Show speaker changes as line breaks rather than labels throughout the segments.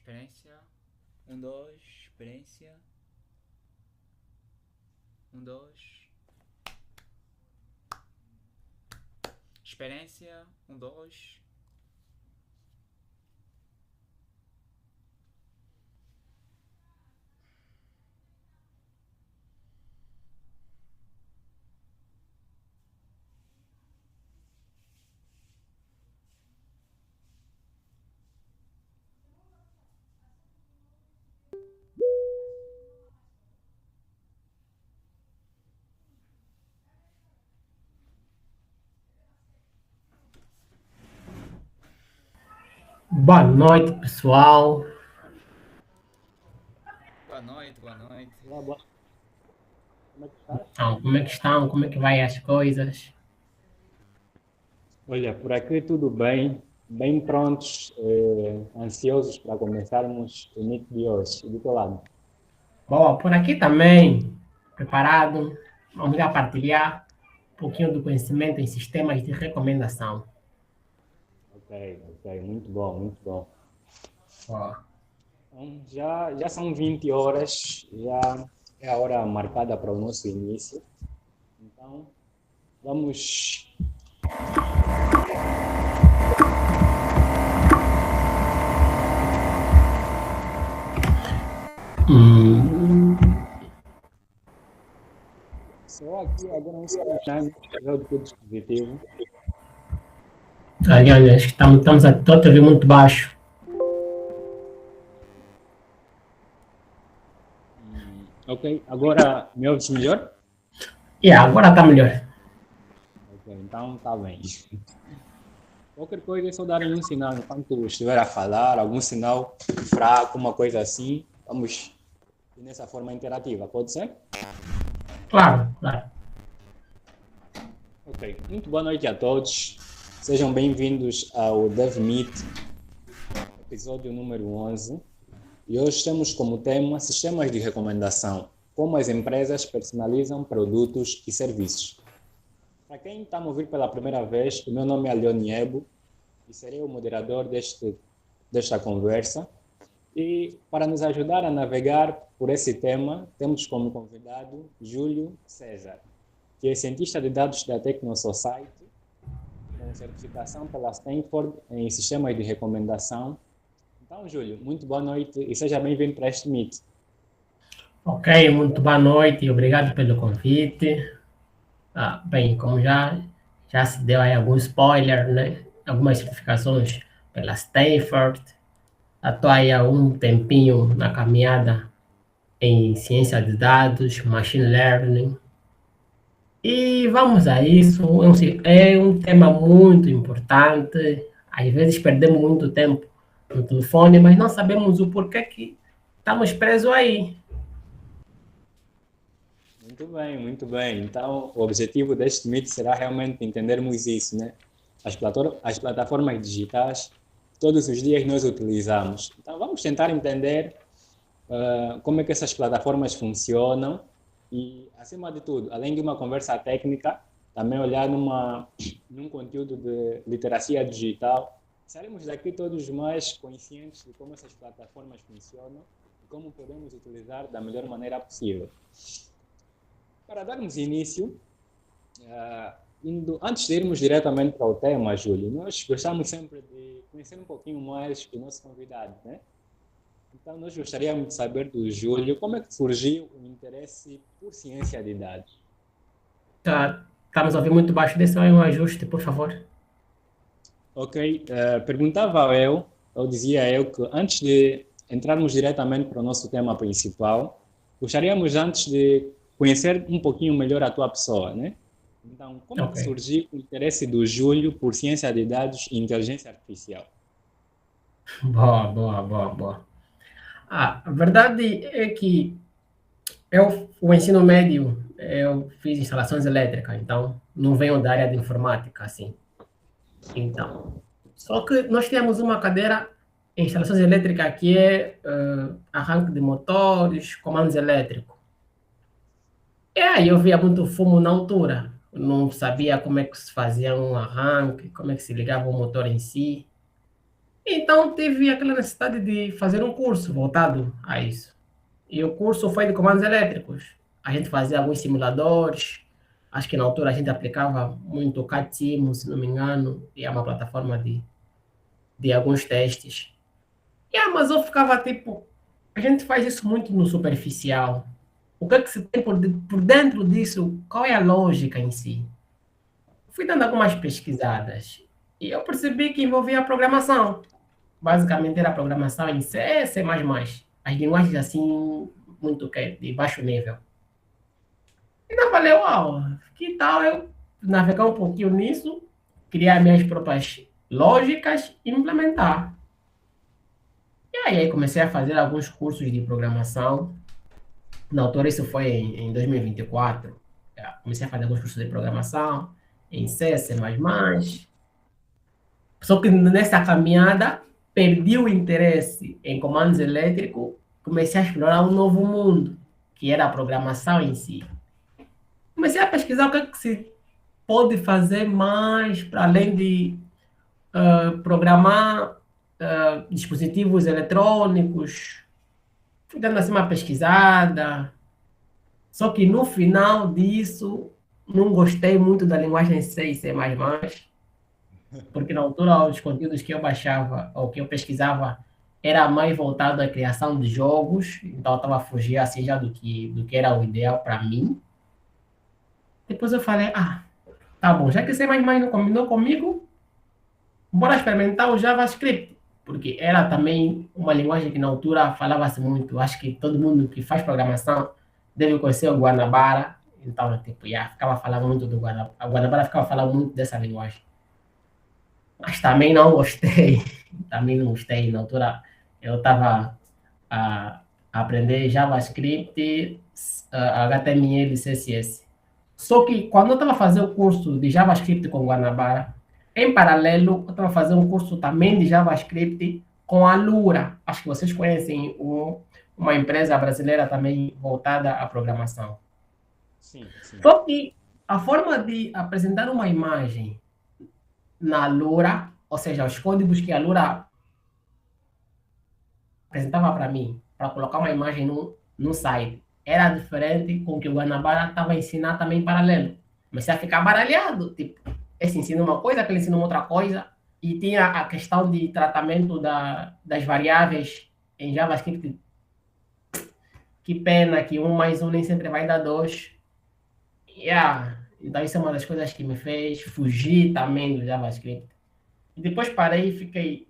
Experiência. Um, dois. Experiência. Um, dois. Experiência. Um, dois.
Boa noite, pessoal.
Boa noite, boa noite.
Olá, boa. Como é que estás?
Então, como é que estão? Como é que vai as coisas?
Olha, por aqui tudo bem, bem prontos, ansiosos para começarmos o meet de hoje. E do teu lado?
Boa, por aqui também, preparado. Vamos lá partilhar um pouquinho do conhecimento em sistemas de recomendação.
Ok, ok, muito bom, muito bom.
Boa.
Então, já são 20 horas, já é a hora marcada para o nosso início. Então, vamos.
Hum,
Só aqui agora um segundo, do teu dispositivo.
Aliás, acho que estamos a todos ouvir muito baixo.
Ok, agora me ouves melhor?
Agora está melhor.
Ok, então tá bem. Qualquer coisa é só darem um sinal enquanto estiver a falar, algum sinal fraco, uma coisa assim. Vamos ir nessa forma interativa, pode ser?
Claro, claro.
Ok, muito boa noite a todos. Sejam bem-vindos ao DevMeet, episódio número 11. E hoje temos como tema sistemas de recomendação, como as empresas personalizam produtos e serviços. Para quem está a me ouvir pela primeira vez, o meu nome é Leoniebo e serei o moderador desta conversa. E para nos ajudar a navegar por esse tema, temos como convidado Júlio César, que é cientista de dados da TechnoSociety, com certificação pela Stanford em sistemas de recomendação. Então, Júlio, muito boa noite e seja bem-vindo para este Meet.
Ok, muito boa noite e obrigado pelo convite. Bem, como já se deu aí algum spoiler, né? Algumas certificações pela Stanford. Estou aí há um tempinho na caminhada em ciência de dados, machine learning. E vamos a isso. É um tema muito importante. Às vezes perdemos muito tempo no telefone, mas não sabemos o porquê que estamos presos aí.
Muito bem, muito bem. Então, o objetivo deste Meet será realmente entendermos isso, né? As plataformas digitais, todos os dias nós utilizamos. Então, vamos tentar entender como é que essas plataformas funcionam e, acima de tudo, além de uma conversa técnica, também olhar num conteúdo de literacia digital. Sairemos daqui todos mais conscientes de como essas plataformas funcionam e como podemos utilizar da melhor maneira possível. Para darmos início, antes de irmos diretamente para o tema, Júlio, nós gostamos sempre de conhecer um pouquinho mais o nosso convidado, né? Então, nós gostaríamos de saber do Júlio como é que surgiu o interesse por ciência de dados.
Estamos a ouvir muito baixo. Desse aí um ajuste, por favor.
Ok, perguntava eu dizia eu que antes de entrarmos diretamente para o nosso tema principal, gostaríamos antes de conhecer um pouquinho melhor a tua pessoa, né? Então, como é que
Ok.
surgiu o interesse do Júlio por ciência de dados e inteligência artificial?
Boa, boa, boa, boa. A verdade é que o ensino médio, eu fiz instalações elétricas, então não venho da área de informática, assim. Então, só que nós temos uma cadeira em instalações elétricas que é arranque de motores, comandos elétricos. E aí eu via muito fumo na altura. Não sabia como é que se fazia um arranque, como é que se ligava o motor em si. Então, tive aquela necessidade de fazer um curso voltado a isso. E o curso foi de comandos elétricos. A gente fazia alguns simuladores. Acho que na altura a gente aplicava muito o CAD-SIM, se não me engano, e é uma plataforma de alguns testes. Mas eu ficava tipo, a gente faz isso muito no superficial. O que é que se tem por dentro disso? Qual é a lógica em si? Fui dando algumas pesquisadas e eu percebi que envolvia a programação. Basicamente era programação em C, C++. As linguagens assim, muito de baixo nível. E eu falei, uau, que tal eu navegar um pouquinho nisso, criar minhas próprias lógicas e implementar. E aí comecei a fazer alguns cursos de programação. Na altura isso foi em 2024. Comecei a fazer alguns cursos de programação em C, C++. Só que nessa caminhada perdi o interesse em comandos elétricos, comecei a explorar um novo mundo, que era a programação em si. Comecei a pesquisar o que, é que se pode fazer mais para além de programar dispositivos eletrônicos. Fui dando assim uma pesquisada. Só que no final disso, não gostei muito da linguagem C e C++, porque na altura os conteúdos que eu baixava ou que eu pesquisava era mais voltado à criação de jogos, então eu estava a fugir assim já do que era o ideal para mim. Depois eu falei, tá bom, já que C++ não combinou comigo, bora experimentar o JavaScript, porque era também uma linguagem que na altura falava-se muito. Acho que todo mundo que faz programação deve conhecer o Guanabara, então tipo, ficava falando muito do Guanabara. A Guanabara ficava falando muito dessa linguagem. Mas também não gostei. Também não gostei. Na altura eu estava a aprender JavaScript, HTML e CSS. Só que quando eu estava fazendo o curso de JavaScript com Guanabara, em paralelo, eu estava fazendo um curso também de JavaScript com a Lura. Acho que vocês conhecem uma empresa brasileira também voltada à programação.
Sim, sim.
Só que a forma de apresentar uma imagem na Lura, ou seja, os códigos que a Lura apresentava para mim, para colocar uma imagem no site, era diferente com o que o Guanabara estava ensinando também em paralelo. Comecei a ficar baralhado, tipo, esse ensina uma coisa, aquele ensina outra coisa, e tinha a questão de tratamento das variáveis em JavaScript. Que pena que 1 mais 1 nem sempre vai dar 2. Então isso é uma das coisas que me fez fugir também do JavaScript. E depois parei e fiquei,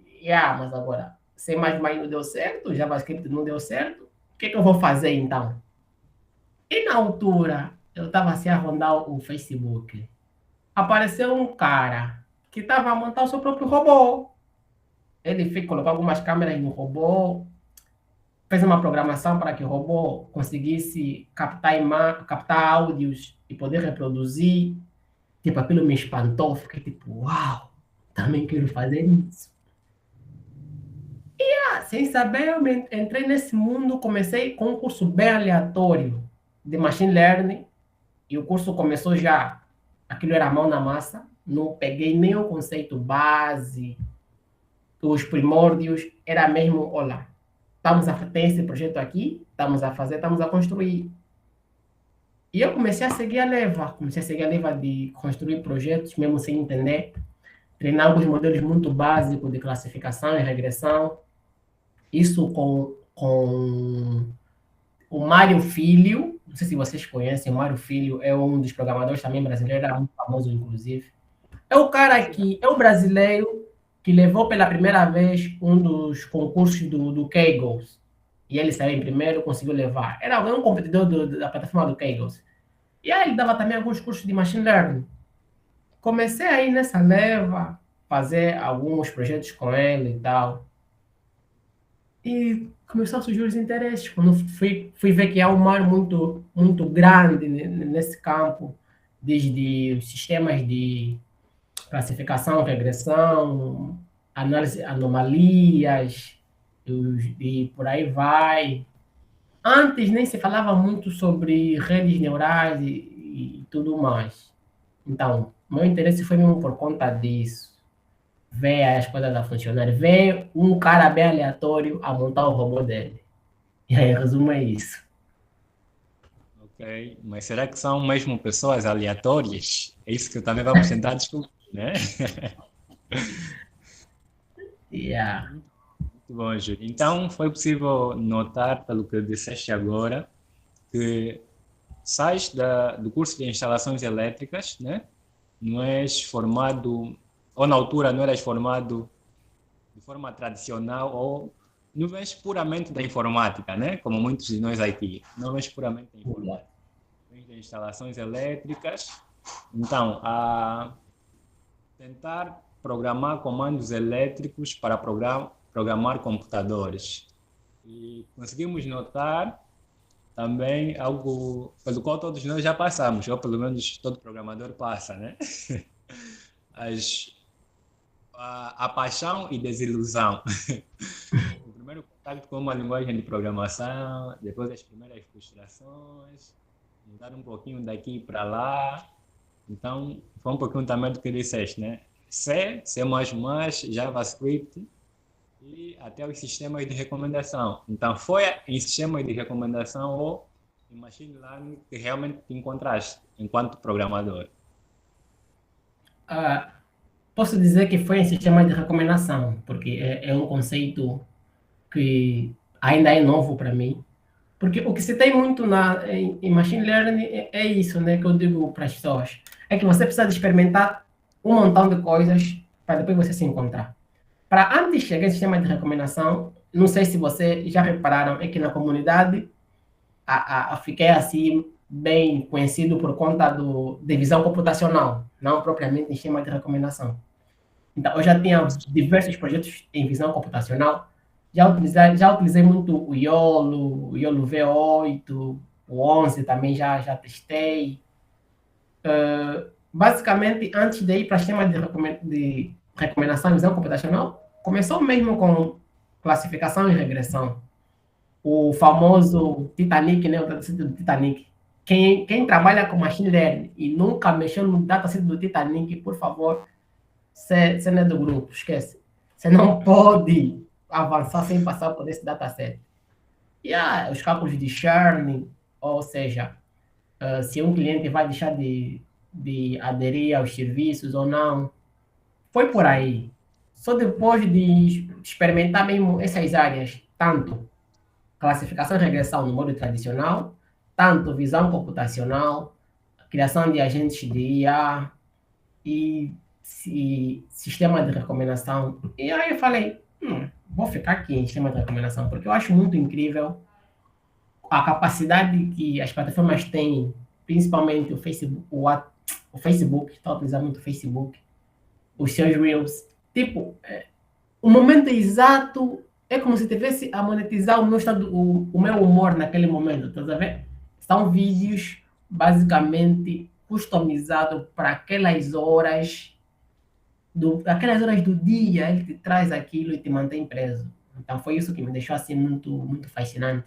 mas agora, C++ não deu certo, JavaScript não deu certo, o que eu vou fazer então? E na altura, eu estava assim a rondar o Facebook. Apareceu um cara que estava a montar o seu próprio robô. Ele colocou algumas câmeras no robô, fez uma programação para que o robô conseguisse captar áudios e poder reproduzir. Tipo, aquilo me espantou. Fiquei tipo, uau, também quero fazer isso. E sem saber, eu entrei nesse mundo, comecei com um curso bem aleatório de Machine Learning. E o curso começou já, aquilo era mão na massa. Não peguei nem o conceito base, os primórdios. Era mesmo, olha, tem esse projeto aqui, estamos a fazer, estamos a construir. E eu comecei a seguir a leva de construir projetos, mesmo sem entender, treinar alguns modelos muito básicos de classificação e regressão. Isso com o Mário Filho, não sei se vocês conhecem, o Mário Filho é um dos programadores também brasileiro, era muito famoso, inclusive. É o cara que é o brasileiro que levou pela primeira vez um dos concursos do Kaggle. E ele saiu em primeiro, conseguiu levar. Era um competidor da plataforma do Kaggle. E aí ele dava também alguns cursos de Machine Learning. Comecei aí nessa leva, fazer alguns projetos com ele e tal. E começou a surgir os interesses. Quando fui ver que há um mar muito, muito grande nesse campo, desde os sistemas de classificação, regressão, análise de anomalias, e por aí vai. Antes nem se falava muito sobre redes neurais e tudo mais. Então, meu interesse foi mesmo por conta disso. vê as coisas a funcionar, vê um cara bem aleatório a montar o robô dele. E aí, resumo é isso.
Ok, mas será que são mesmo pessoas aleatórias? É isso que também vamos tentar descobrir, né?
Yeah.
Muito bom, Júlio. Então, foi possível notar, pelo que disseste agora, que sais do curso de instalações elétricas, né? Não és formado, ou na altura não eras formado de forma tradicional, ou não vens puramente da informática, né? Como muitos de nós aqui. Não vens puramente da informática. Vens de instalações elétricas. Então, a tentar programar comandos elétricos para programar computadores. E conseguimos notar também algo pelo qual todos nós já passamos, ou pelo menos todo programador passa, né? A paixão e desilusão. O primeiro contato com uma linguagem de programação, depois as primeiras frustrações, mudar um pouquinho daqui para lá. Então, foi um pouquinho também do que disseste, né? C, C++, JavaScript e até os sistemas de recomendação. Então, foi em sistemas de recomendação ou em machine learning que realmente te encontraste enquanto programador?
Posso dizer que foi em sistema de recomendação, porque é um conceito que ainda é novo para mim. Porque o que se tem muito em machine learning é isso, né, que eu digo para as pessoas. É que você precisa de experimentar um montão de coisas para depois você se encontrar. Para antes de chegar em sistema de recomendação, não sei se vocês já repararam, é que na comunidade fiquei assim bem conhecido por conta de visão computacional, não propriamente em sistema de recomendação. Então, eu já tinha diversos projetos em visão computacional. Já utilizei muito o YOLO, o YOLO V8, o 11 também já testei. Basicamente, antes de ir para o sistema de recomendação em visão computacional, começou mesmo com classificação e regressão. O famoso Titanic, né, o dataset do Titanic. Quem trabalha com machine learning e nunca mexeu no dataset do Titanic, por favor, você não é do grupo, esquece. Você não pode avançar sem passar por esse dataset. E os cálculos de churn, ou seja, se um cliente vai deixar de aderir aos serviços ou não, foi por aí. Só depois de experimentar mesmo essas áreas, tanto classificação e regressão no modo tradicional, tanto visão computacional, criação de agentes de IA e sistema de recomendação. E aí eu falei, vou ficar aqui em sistema de recomendação, porque eu acho muito incrível a capacidade que as plataformas têm, principalmente o Facebook, está utilizando muito o Facebook, os seus Reels. Tipo, o momento exato é como se estivesse a monetizar o meu humor naquele momento, tá vendo? São vídeos basicamente customizados para aquelas horas do dia, ele te traz aquilo e te mantém preso. Então foi isso que me deixou assim muito, muito fascinante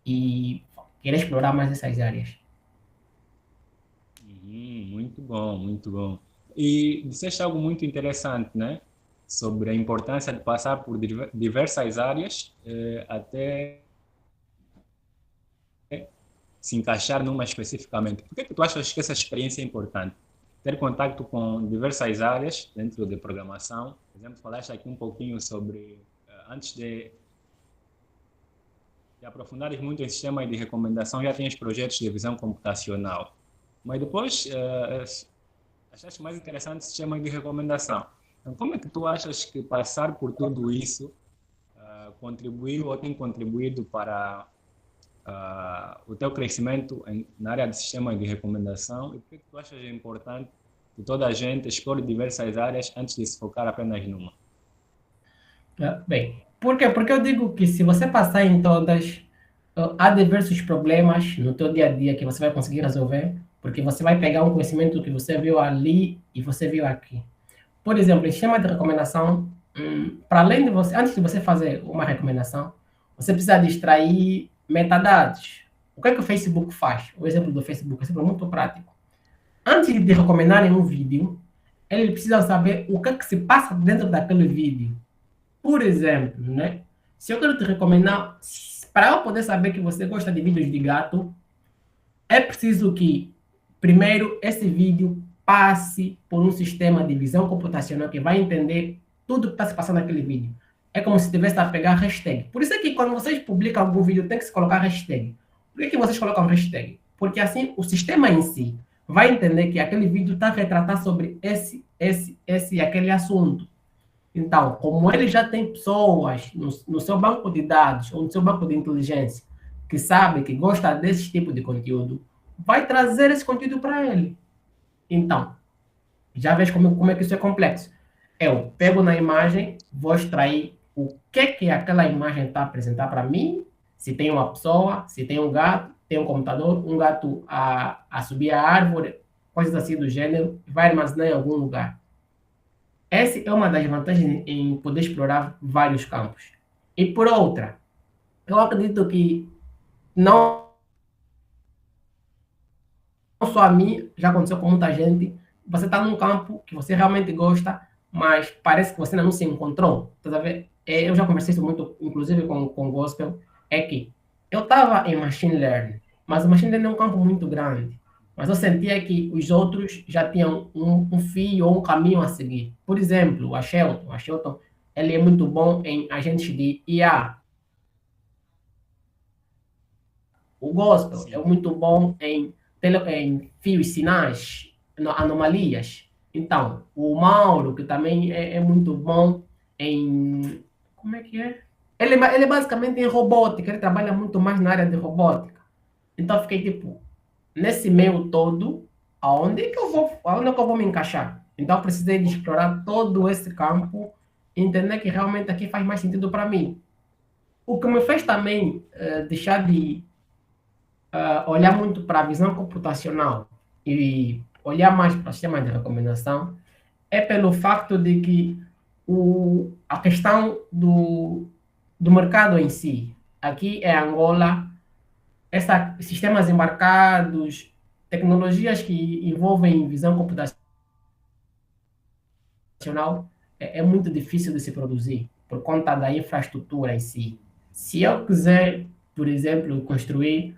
e querer explorar mais essas áreas.
Muito bom, muito bom. E disseste algo muito interessante, né? Sobre a importância de passar por diversas áreas até se encaixar numa especificamente. Por que tu achas que essa experiência é importante? Ter contato com diversas áreas dentro de programação. Por exemplo, falaste aqui um pouquinho sobre, antes de aprofundares muito em sistemas de recomendação, já tens projetos de visão computacional. Mas depois, achaste mais interessante sistemas de recomendação. Então, como é que tu achas que passar por tudo isso contribuiu ou tem contribuído para o teu crescimento na área de sistemas de recomendação? E por que tu achas importante que toda a gente explore diversas áreas antes de se focar apenas numa?
Bem, por quê? Porque eu digo que se você passar em todas, há diversos problemas no teu dia a dia que você vai conseguir resolver, porque você vai pegar um conhecimento que você viu ali e você viu aqui. Por exemplo, em sistema de recomendação, para além de você, antes de você fazer uma recomendação, você precisa de extrair metadados. O que é que o Facebook faz? O exemplo do Facebook é sempre muito prático. Antes de recomendarem um vídeo, eles precisam saber o que é que se passa dentro daquele vídeo. Por exemplo, né? Se eu quero te recomendar, para eu poder saber que você gosta de vídeos de gato, é preciso que, primeiro, esse vídeo passe por um sistema de visão computacional que vai entender tudo que está se passando naquele vídeo. É como se tivesse a pegar hashtag. Por isso é que quando vocês publicam algum vídeo, tem que se colocar hashtag. Por que vocês colocam hashtag? Porque assim, o sistema em si vai entender que aquele vídeo está a retratar sobre esse e aquele assunto. Então, como ele já tem pessoas no seu banco de dados ou no seu banco de inteligência que sabe que gosta desse tipo de conteúdo, vai trazer esse conteúdo para ele. Então, já vejo como é que isso é complexo. Eu pego na imagem, vou extrair o que aquela imagem está a apresentar para mim, se tem uma pessoa, se tem um gato, tem um computador, um gato a subir a árvore, coisas assim do gênero, vai armazenar em algum lugar. Essa é uma das vantagens em poder explorar vários campos. E por outra, eu acredito que não só a mim, já aconteceu com muita gente, você está num campo que você realmente gosta, mas parece que você ainda não se encontrou. Tá a ver? Eu já conversei isso muito, inclusive com o Gospel, é que eu estava em Machine Learning, mas o Machine Learning é um campo muito grande. Mas eu sentia que os outros já tinham um fio ou um caminho a seguir. Por exemplo, o Shelton, ele é muito bom em agentes de IA. O Gospel
Sim.
é muito bom em fios, sinais, anomalias. Então, o Mauro, que também é muito bom em... Como é que é? Ele é basicamente em robótica, ele trabalha muito mais na área de robótica. Então, eu fiquei tipo... Nesse meio todo, aonde é que eu vou me encaixar? Então, eu precisei de explorar todo esse campo e entender que realmente aqui faz mais sentido para mim. O que me fez também deixar de olhar muito para a visão computacional e olhar mais para o sistema de recomendação é pelo fato de que a questão do mercado em si. Aqui é Angola. Sistemas embarcados, tecnologias que envolvem visão computacional, é muito difícil de se produzir por conta da infraestrutura em si. Se eu quiser, por exemplo, construir,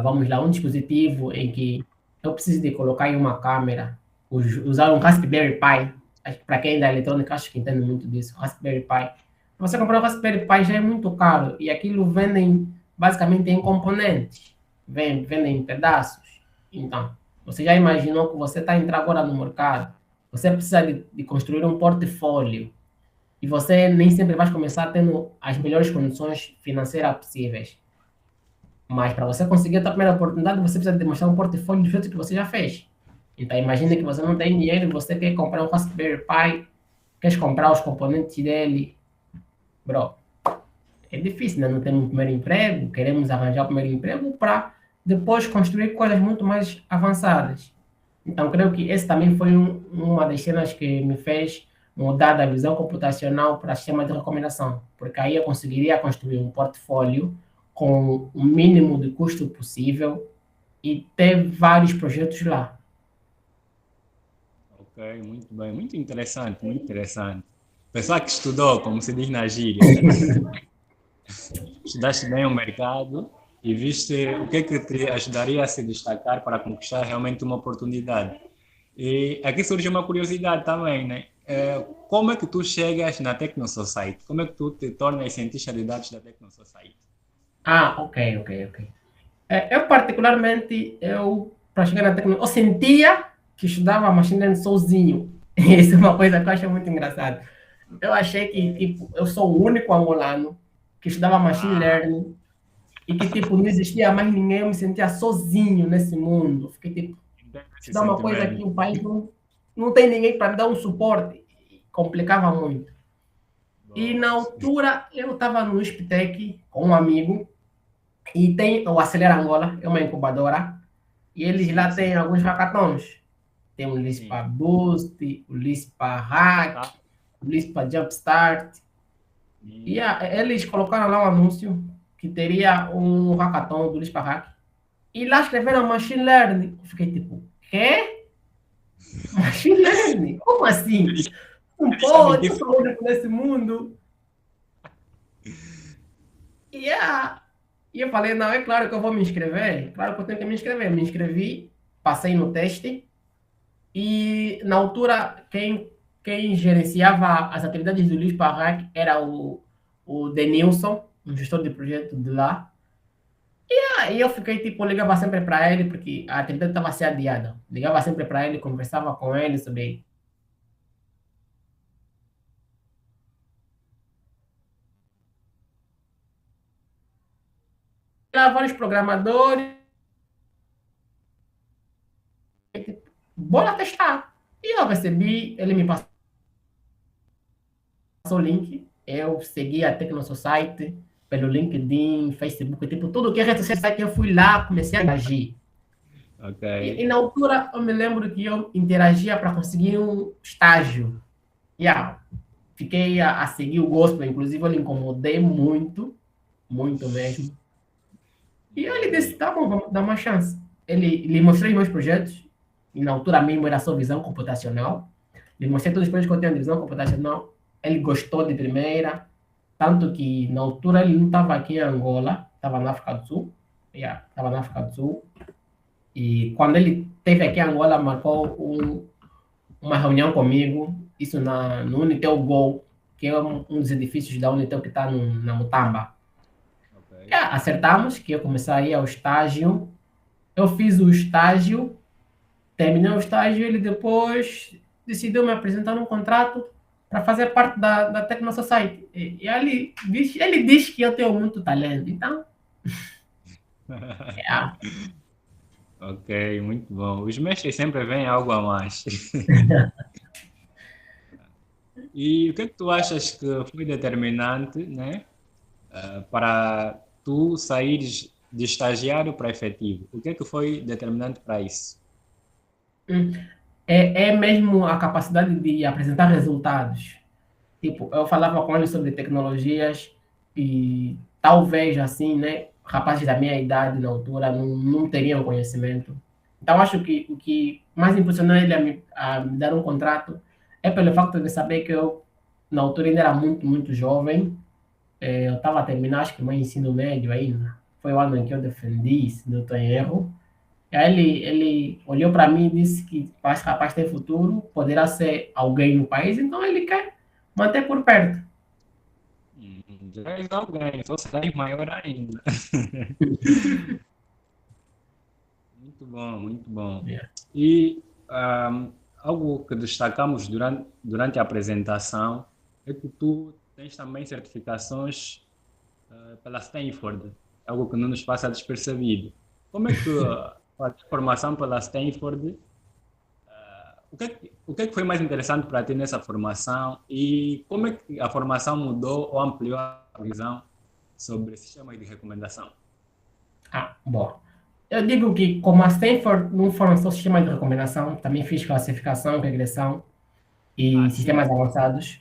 vamos lá, um dispositivo em que eu preciso de colocar em uma câmera, usar um Raspberry Pi, para quem é da eletrônica, acho que entende muito disso, Raspberry Pi. Você comprar um Raspberry Pi já é muito caro e aquilo vendem basicamente em componentes, vendem em pedaços. Então, você já imaginou que você está entrando agora no mercado, você precisa de construir um portfólio e você nem sempre vai começar tendo as melhores condições financeiras possíveis. Mas para você conseguir a tua primeira oportunidade, você precisa demonstrar um portfólio diferente que você já fez. Então, imagine que você não tem dinheiro e você quer comprar um Raspberry Pi, quer comprar os componentes dele. Bro, é difícil, né? Não temos um primeiro emprego, queremos arranjar o primeiro emprego para depois construir coisas muito mais avançadas. Então, creio que esse também foi uma das cenas que me fez mudar da visão computacional para sistema de recomendação, porque aí eu conseguiria construir um portfólio com o mínimo de custo possível e ter vários projetos lá.
Ok, muito bem, muito interessante, muito interessante. Pessoal que estudou, como se diz na gíria, estudaste bem o mercado e viste o que te ajudaria a se destacar para conquistar realmente uma oportunidade. E aqui surge uma curiosidade também, né? Como é que tu chegas na TecnoSociety? Como é que tu te tornas cientista de dados da TecnoSociety?
Ok. Eu particularmente, para chegar na tecnologia, eu sentia que estudava machine learning sozinho. Isso é uma coisa que eu acho muito engraçada. Eu achei que, tipo, eu sou o único angolano que estudava machine learning e que, tipo, não existia mais ninguém, eu me sentia sozinho nesse mundo. Fiquei, tipo, estudar uma coisa que o país não tem ninguém para me dar um suporte. Complicava muito. E na altura, eu estava no SPTEC com um amigo e tem o Acelera Angola, é uma incubadora, e eles lá têm alguns hackathons. Tem o Lispa Boost, o Lispa Hack, o Lispa Jumpstart. E eles colocaram lá um anúncio que teria um hackathon do Lispa Hack. E lá escreveram Machine Learning. Eu fiquei tipo, quê? Machine learning? Como assim? Não
Eles sabem
pode,
que
eu sou o único nesse mundo. Yeah. E eu falei, não, é claro que eu vou me inscrever. Claro que eu tenho que me inscrever. Me inscrevi, passei no teste. E na altura, quem gerenciava as atividades do Luiz Parrac era o Denilson, um gestor de projeto de lá. E eu fiquei tipo, ligava sempre para ele, porque a atividade estava a ser adiada. Ligava sempre para ele, conversava com ele sobre. Lá, vários programadores, bora testar. E eu recebi, ele me passou o link, eu segui a Tecnosociety pelo LinkedIn, Facebook, tipo, tudo que é rede social, eu fui lá, comecei a agir.
Ok.
E na altura, eu me lembro que eu interagia para conseguir um estágio. Yeah. Fiquei a seguir o gospel, inclusive eu lhe incomodei muito, muito mesmo. E ele disse, tá bom, vamos dar uma chance. Ele lhe mostrei os meus projetos, e na altura mesmo era só visão computacional. Lhe mostrei todos os projetos que eu tenho de visão computacional. Ele gostou de primeira, tanto que na altura ele não estava aqui em Angola, estava na África do Sul. Yeah, estava na África do Sul. E quando ele esteve aqui em Angola, marcou uma reunião comigo, isso no Unitel Go, que é um dos edifícios da Unitel que está na Mutamba.
Ok.
Acertamos que eu comecei a ir ao estágio. Eu fiz o estágio, terminei o estágio, ele depois decidiu me apresentar um contrato para fazer parte da Tecnosociety. E ele diz que eu tenho muito talento, então. É,
Ok, muito bom. Os mestres sempre veem algo a mais. E o que é que tu achas que foi determinante, né, para tu saíres de estagiário para efetivo? O que é que foi determinante para isso?
é mesmo a capacidade de apresentar resultados. Tipo, eu falava com ele sobre tecnologias e talvez assim, né, rapazes da minha idade na altura não teriam conhecimento. Então, acho que o que mais impulsionou ele a me dar um contrato é pelo facto de saber que eu, na altura, ainda era muito, muito jovem. Eu estava a terminar, acho que meu ensino médio ainda. Foi o ano em que eu defendi, se não estou em erro. E aí ele olhou para mim e disse que esse rapaz tem futuro, poderá ser alguém no país, então ele quer manter por perto.
Já és alguém, só serás maior ainda. Muito bom, muito bom.
Yeah.
E algo que destacamos durante a apresentação é que tu tens também certificações pela Stanford, algo que não nos passa despercebido. Como é que a formação pela Stanford, o que é que foi mais interessante para ti nessa formação e como é que a formação mudou ou ampliou a visão sobre sistemas de recomendação?
Bom. Eu digo que, como a Stanford não foram só sistemas de recomendação, também fiz classificação, regressão e
Sim.
sistemas avançados.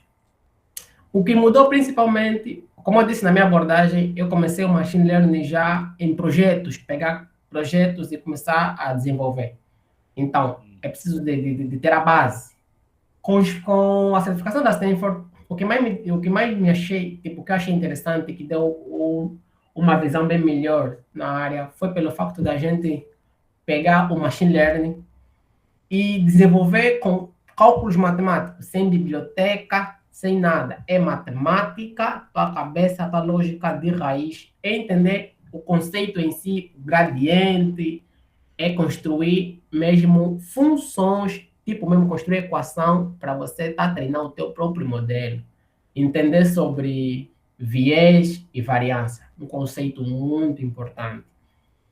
O que mudou principalmente, como eu disse na minha abordagem, eu comecei o Machine Learning já em projetos, pegar projetos e começar a desenvolver. Então, é preciso de ter a base. Com a certificação da Stanford, o que mais me achei, tipo, o que eu achei interessante, que deu uma visão bem melhor na área, foi pelo facto da gente pegar o Machine Learning e desenvolver com cálculos matemáticos, sem biblioteca, sem nada. É matemática, tua cabeça, tua lógica de raiz, é entender o conceito em si, o gradiente, é construir mesmo funções, tipo mesmo construir equação para você estar treinando o teu próprio modelo. Entender sobre viés e variância, um conceito muito importante.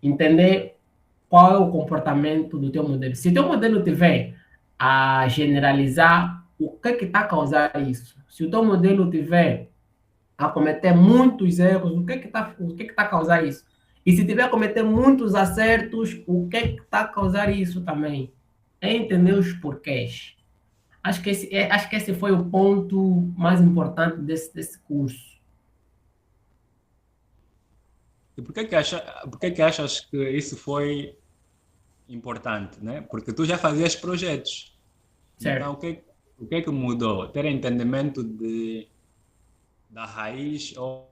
Entender qual é o comportamento do teu modelo. Se o teu modelo tiver a generalizar, o que está a causar isso? Se o teu modelo tiver a cometer muitos erros, o que está a causar isso? E se tiver a cometer muitos acertos, o que está a causar isso também? É entender os porquês. Acho que esse foi o ponto mais importante desse curso.
E por que que achas que isso foi importante, né? Porque tu já fazias projetos. Então,
certo.
o que é que mudou? Ter entendimento da raiz ou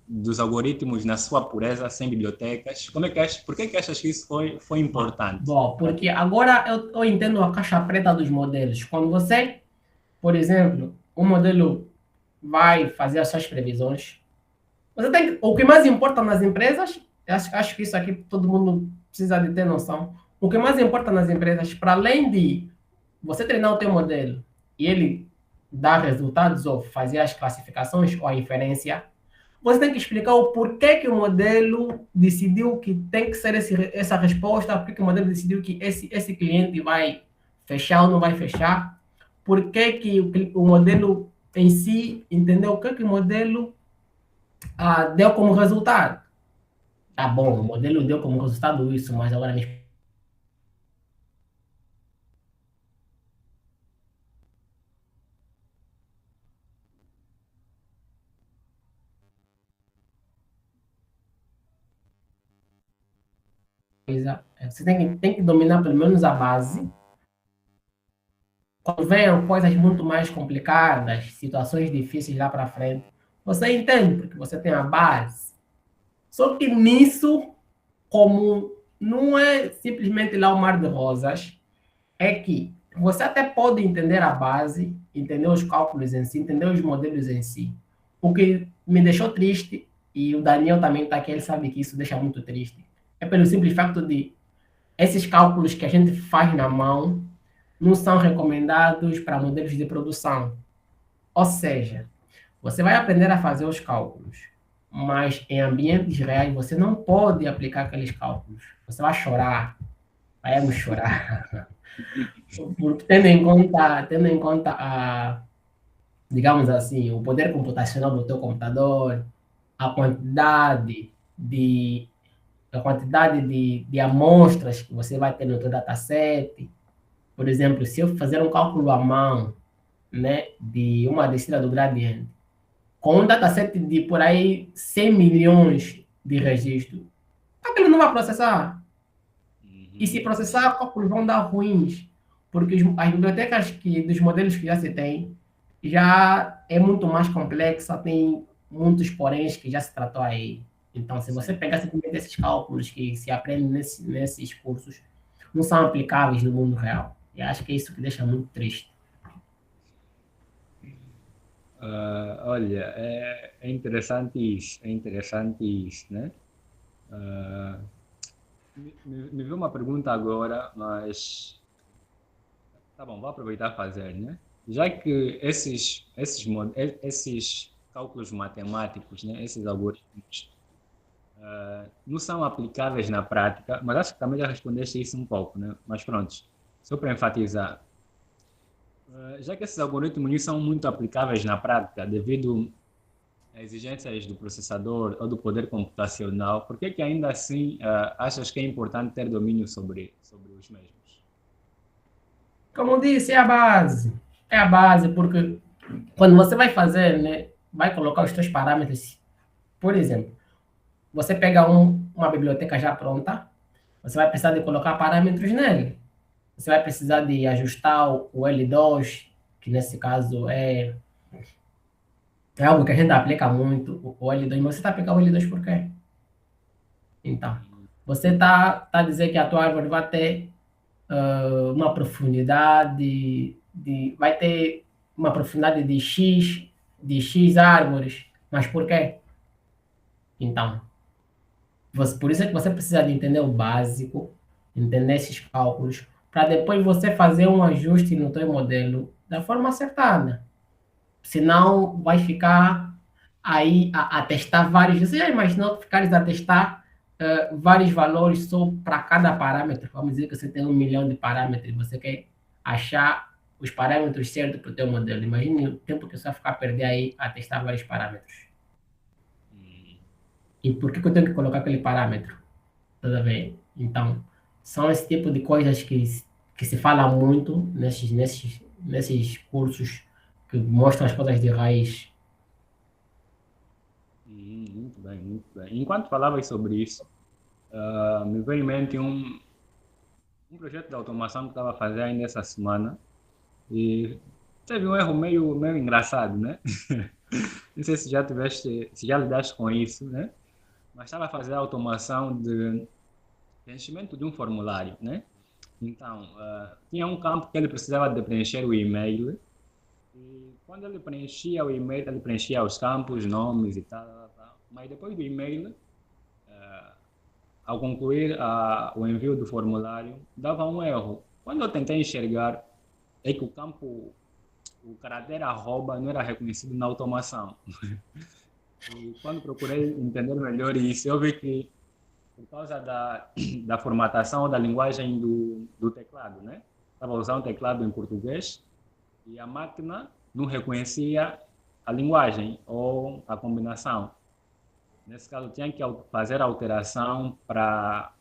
dos algoritmos na sua pureza, sem bibliotecas? Por que achas que isso foi importante?
Bom, porque agora eu entendo a caixa preta dos modelos. Quando você, por exemplo, um modelo vai fazer as suas previsões, você tem que, o que mais importa nas empresas, acho que isso aqui todo mundo precisa de ter noção. O que mais importa nas empresas, para além de você treinar o teu modelo e ele dar resultados ou fazer as classificações ou a inferência, você tem que explicar o porquê que o modelo decidiu que tem que ser essa resposta, porquê que o modelo decidiu que esse cliente vai fechar ou não vai fechar, porquê que o modelo em si, entendeu? O que o modelo deu como resultado. Tá bom, o modelo deu como resultado isso, mas agora me explica. Você tem que dominar pelo menos a base. Quando venham coisas muito mais complicadas, situações difíceis lá para frente, você entende, porque você tem a base. Só que nisso, como não é simplesmente lá o mar de rosas, é que você até pode entender a base, entender os cálculos em si, entender os modelos em si. O que me deixou triste, e o Daniel também está aqui, ele sabe que isso deixa muito triste, é pelo simples fato de esses cálculos que a gente faz na mão não são recomendados para modelos de produção. Ou seja, você vai aprender a fazer os cálculos, mas em ambientes reais você não pode aplicar aqueles cálculos. Você vai chorar, vai chorar. Tendo em conta digamos assim, o poder computacional do teu computador, a quantidade de, de amostras que você vai ter no teu dataset. Por exemplo, se eu fazer um cálculo à mão, né, de uma descida do gradiente, com um dataset de por aí 100 milhões de registros, aquilo não vai processar. E se processar, cálculos vão dar ruins, porque as bibliotecas dos modelos que já se tem já é muito mais complexa, tem muitos poréns que já se tratou aí. Então, se você pegar simplesmente esses cálculos que se aprendem nesses cursos, não são aplicáveis no mundo real. E acho que é isso que deixa muito triste.
Olha, é interessante isso, né? Me veio uma pergunta agora, mas tá bom, vou aproveitar e fazer, né? Já que esses cálculos matemáticos, né, esses algoritmos, não são aplicáveis na prática, mas acho que também já respondeste isso um pouco, né? Mas pronto, só para enfatizar, já que esses algoritmos não são muito aplicáveis na prática, devido às exigências do processador ou do poder computacional, por que ainda assim achas que é importante ter domínio sobre os mesmos?
Como eu disse, é a base. É a base, porque quando você vai fazer, né, vai colocar os seus parâmetros, por exemplo, você pega uma biblioteca já pronta, você vai precisar de colocar parâmetros nele. Você vai precisar de ajustar o L2, que nesse caso é algo que a gente aplica muito, o L2, mas você está aplicando o L2 por quê? Então, você está a dizer que a tua árvore vai ter uma profundidade vai ter uma profundidade de X árvores, mas por quê? Então, por isso é que você precisa de entender o básico, entender esses cálculos, para depois você fazer um ajuste no teu modelo da forma acertada. Senão, vai ficar aí a testar vários. Você já imaginou ficares a testar vários valores só para cada parâmetro? Vamos dizer que você tem 1 milhão de parâmetros, você quer achar os parâmetros certos para o teu modelo. Imagine o tempo que você vai ficar a perder aí a testar vários parâmetros. E por que eu tenho que colocar aquele parâmetro? Toda vez. Então, são esse tipo de coisas que se fala muito nesses cursos que mostram as coisas de raiz.
Muito bem, muito bem. Enquanto falavas sobre isso, me veio em mente um projeto de automação que estava a fazer ainda essa semana e teve um erro meio engraçado, né? Não sei se já lidaste com isso, né? Mas estava a fazer a automação de preenchimento de um formulário, né? Então, tinha um campo que ele precisava de preencher o e-mail e quando ele preenchia o e-mail, ele preenchia os campos, nomes e tal. Mas depois do e-mail, ao concluir o envio do formulário, dava um erro. Quando eu tentei enxergar, é que o caractere arroba não era reconhecido na automação. E quando procurei entender melhor isso, eu vi que por causa da formatação da linguagem do teclado, né? Estava usando o teclado em português e a máquina não reconhecia a linguagem ou a combinação. Nesse caso, tinha que fazer a alteração para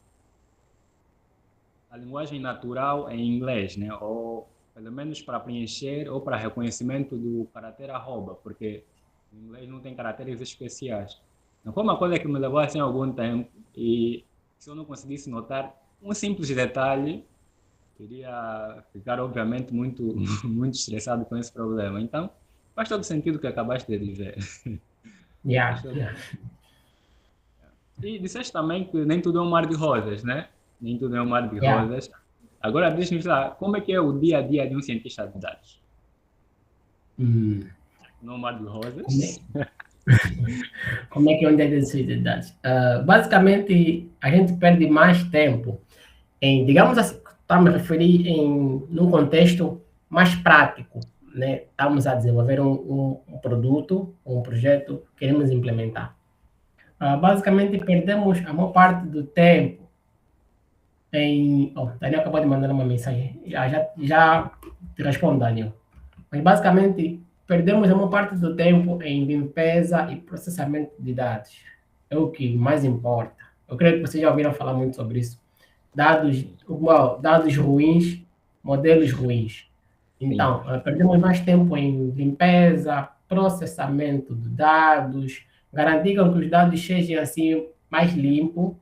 a linguagem natural em inglês, né? Ou pelo menos para preencher ou para reconhecimento do caractere arroba, porque em inglês não tem caracteres especiais. Então, foi uma coisa que me levou assim algum tempo e se eu não conseguisse notar um simples detalhe, iria ficar obviamente muito muito estressado com esse problema. Então, faz todo sentido o que acabaste de dizer.
Yeah.
E disseste também que nem tudo é um mar de rosas, né? Nem tudo é um mar de
Yeah.
rosas. Agora, diz-nos lá, como é que é o dia a dia de um cientista de dados? No mar de rosas?
Como é que é um dia de dados? Basicamente, a gente perde mais tempo em, digamos assim, estamos a referir num contexto mais prático, né? Estamos a desenvolver um produto, um projeto, queremos implementar. Basicamente, perdemos a maior parte do tempo em... Daniel acabou de mandar uma mensagem. Já te respondo, Daniel. Mas, basicamente, perdemos a maior parte do tempo em limpeza e processamento de dados. É o que mais importa. Eu creio que vocês já ouviram falar muito sobre isso. Dados ruins, modelos ruins. Então, perdemos mais tempo em limpeza, processamento de dados, garantir que os dados sejam assim mais limpos.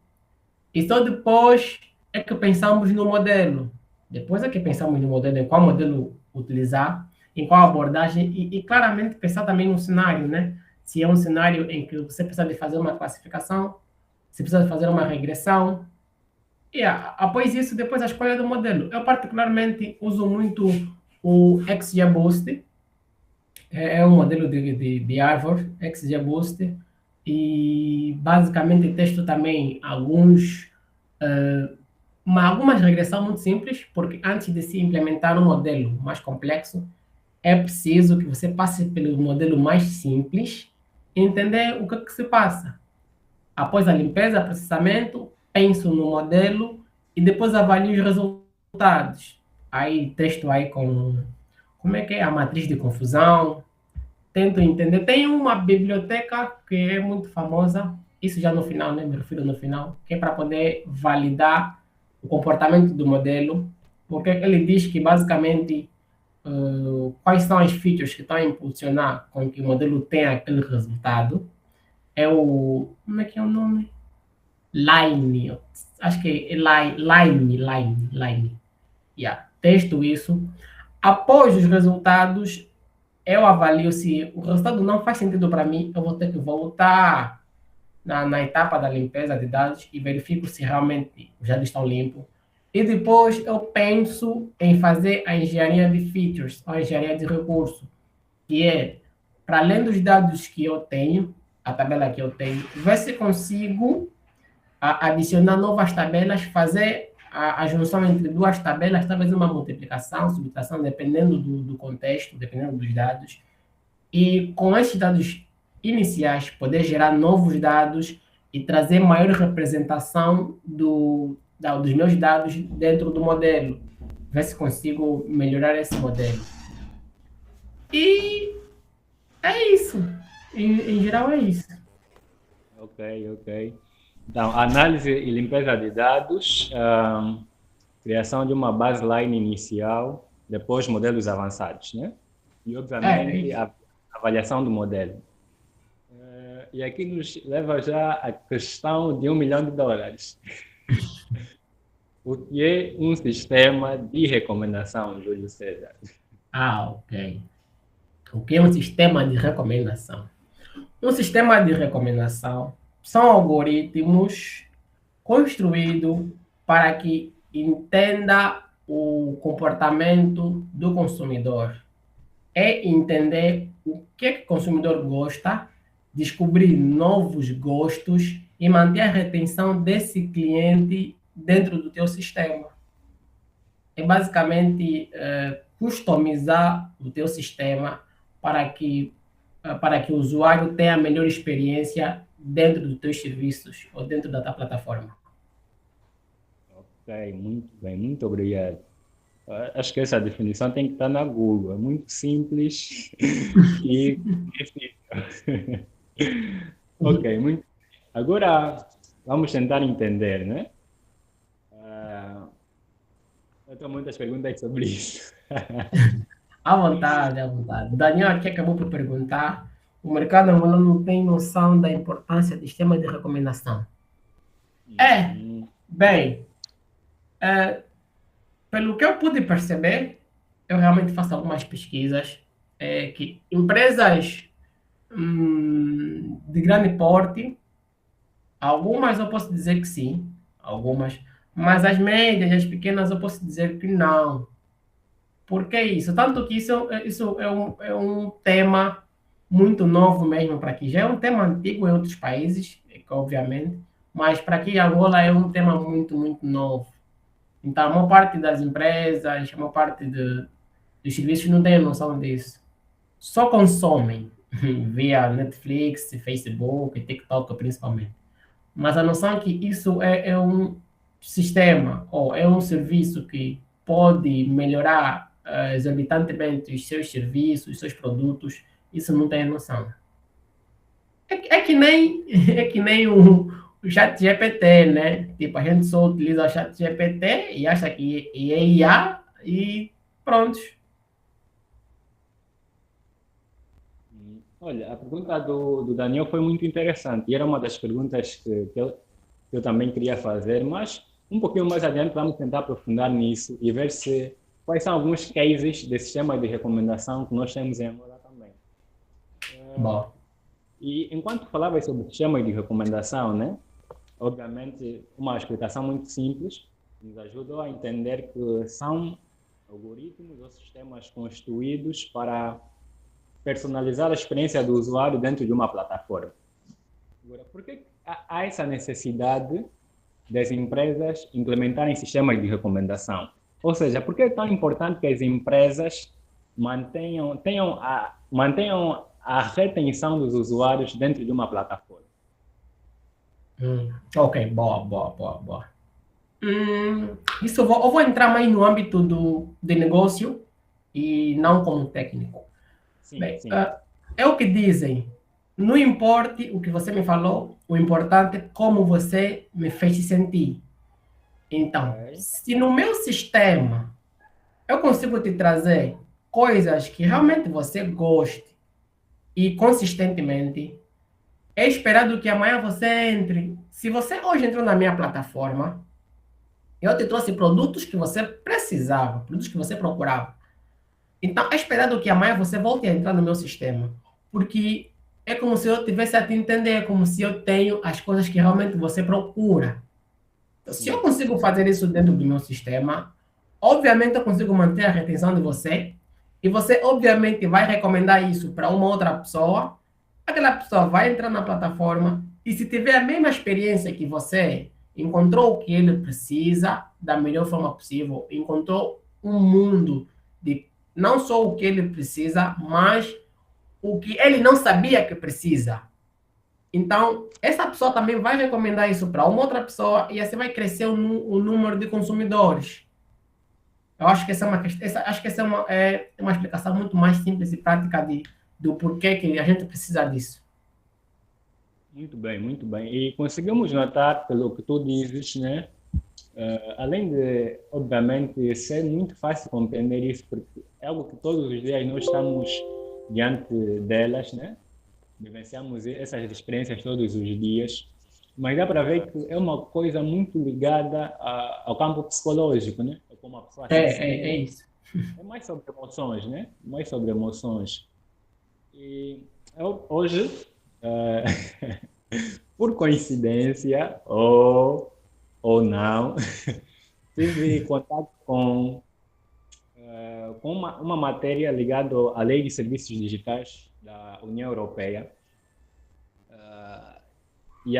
E só depois é que pensamos no modelo. Depois é que pensamos no modelo, em qual modelo utilizar, em qual abordagem, e claramente pensar também no cenário, né? Se é um cenário em que você precisa de fazer uma classificação, se precisa de fazer uma regressão. E após isso, depois a escolha do modelo. Eu particularmente uso muito o XGBoost, é um modelo de Harvard, XGBoost, e basicamente testo também algumas regressões muito simples, porque antes de se implementar um modelo mais complexo, é preciso que você passe pelo modelo mais simples e entender o que se passa. Após a limpeza, processamento, penso no modelo e depois avalio os resultados. Aí testo aí com como é que é a matriz de confusão, tento entender. Tem uma biblioteca que é muito famosa, isso já no final, né? Me refiro no final, que é para poder validar o comportamento do modelo, porque ele diz que basicamente quais são as features que estão a impulsionar com que o modelo tenha aquele resultado. É o... Como é que é o nome? Line. Acho que é Line. Yeah. Testo isso. Após os resultados, eu avalio se o resultado não faz sentido para mim, eu vou ter que voltar na etapa da limpeza de dados e verifico se realmente os dados estão limpos. E depois eu penso em fazer a engenharia de features, ou a engenharia de recurso, que é, para além dos dados que eu tenho, a tabela que eu tenho, ver se consigo adicionar novas tabelas, fazer a junção entre duas tabelas, talvez uma multiplicação, subtração, dependendo do contexto, dependendo dos dados. E com esses dados iniciais, poder gerar novos dados e trazer maior representação dos meus dados dentro do modelo. Ver se consigo melhorar esse modelo. E é isso. Em geral, é isso.
Ok. Então, análise e limpeza de dados, criação de uma baseline inicial, depois modelos avançados, né? E, obviamente, a avaliação do modelo. E aqui nos leva já à questão de $1 milhão. O que é um sistema de recomendação, Júlio César?
Ok. O que é um sistema de recomendação? Um sistema de recomendação são algoritmos construídos para que entenda o comportamento do consumidor. É entender o que o consumidor gosta, descobrir novos gostos e manter a retenção desse cliente dentro do teu sistema. É basicamente customizar o teu sistema para que o usuário tenha a melhor experiência dentro dos teus serviços ou dentro da tua plataforma.
Ok, muito bem, muito obrigado. Acho que essa definição tem que estar na Google. É muito simples e efetiva. Ok, muito. Agora vamos tentar entender, né? Eu tenho muitas perguntas sobre isso.
À vontade, à vontade. Daniel aqui acabou por perguntar: o mercado angolano não tem noção da importância do sistema de recomendação. Bem, pelo que eu pude perceber, eu realmente faço algumas pesquisas, que empresas de grande porte, algumas eu posso dizer que sim, algumas, mas as médias e as pequenas eu posso dizer que não. Por que isso? Tanto que isso é um tema muito novo mesmo para aqui. Já é um tema antigo em outros países, obviamente, mas para aqui Angola é um tema muito, muito novo. Então, a maior parte das empresas, a maior parte dos serviços não tem noção disso. Só consomem via Netflix, Facebook, TikTok principalmente. Mas a noção é que isso é um sistema ou é um serviço que pode melhorar exorbitantemente os seus serviços, os seus produtos, isso não tem noção. É que nem, é que nem o chat GPT, né? Tipo, a gente só utiliza o chat GPT e acha que é IA e pronto.
Olha, a pergunta do Daniel foi muito interessante e era uma das perguntas que eu também queria fazer, mas um pouquinho mais adiante vamos tentar aprofundar nisso e ver quais são alguns cases de sistema de recomendação que nós temos em Angola também.
Bom.
E enquanto falava sobre o sistema de recomendação, né? Obviamente, uma explicação muito simples nos ajudou a entender que são algoritmos ou sistemas construídos para personalizar a experiência do usuário dentro de uma plataforma. Agora, por que há essa necessidade das empresas implementarem sistemas de recomendação? Ou seja, por que é tão importante que as empresas mantenham a retenção dos usuários dentro de uma plataforma?
Ok, boa. Isso eu vou entrar mais no âmbito de negócio e não como técnico.
Sim,
Bem,
sim.
é o que dizem. Não importa o que você me falou, o importante é como você me fez se sentir. Então, se no meu sistema eu consigo te trazer coisas que realmente você goste e consistentemente, é esperado que amanhã você entre. Se você hoje entrou na minha plataforma, eu te trouxe produtos que você precisava, produtos que você procurava. Então, é esperado que amanhã você volte a entrar no meu sistema. Porque é como se eu tivesse a te entender, é como se eu tenho as coisas que realmente você procura. Então, se eu consigo fazer isso dentro do meu sistema, obviamente eu consigo manter a retenção de você, e você obviamente vai recomendar isso para uma outra pessoa, aquela pessoa vai entrar na plataforma, e se tiver a mesma experiência que você, encontrou o que ele precisa da melhor forma possível, encontrou um mundo de não só o que ele precisa, mas o que ele não sabia que precisa. Então, essa pessoa também vai recomendar isso para uma outra pessoa e assim vai crescer o número de consumidores. Eu acho que essa é uma explicação muito mais simples e prática do porquê que a gente precisa disso.
Muito bem, muito bem. E conseguimos notar, pelo que tu dizes, né? Além de, obviamente, ser muito fácil compreender isso, porque é algo que todos os dias nós estamos diante delas, né? Vivenciamos essas experiências todos os dias. Mas dá para ver que é uma coisa muito ligada ao campo psicológico, né? É como a pessoa se
É
sente.
isso.
É mais sobre emoções, né? Mais sobre emoções. E eu, hoje, eh, por coincidência, ou não, tive contato com uma matéria ligada à Lei de Serviços Digitais da União Europeia. E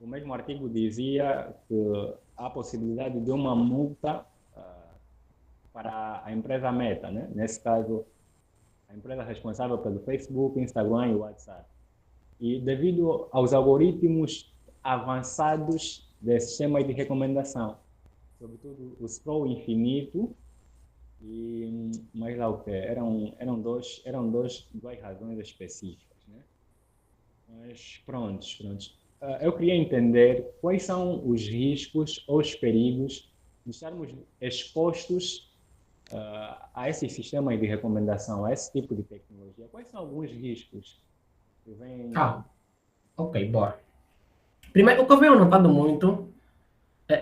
o mesmo artigo dizia que há a possibilidade de uma multa para a empresa Meta, né? Nesse caso, a empresa responsável pelo Facebook, Instagram e WhatsApp. E devido aos algoritmos avançados desse sistema de recomendação, sobretudo o scroll infinito e mais lá o que duas razões específicas, né? Mas prontos. Eu queria entender quais são os riscos ou os perigos de estarmos expostos a esses sistemas de recomendação, a esse tipo de tecnologia. Quais são alguns riscos que vêm...
Ok, bora. Primeiro, o que eu venho notando muito,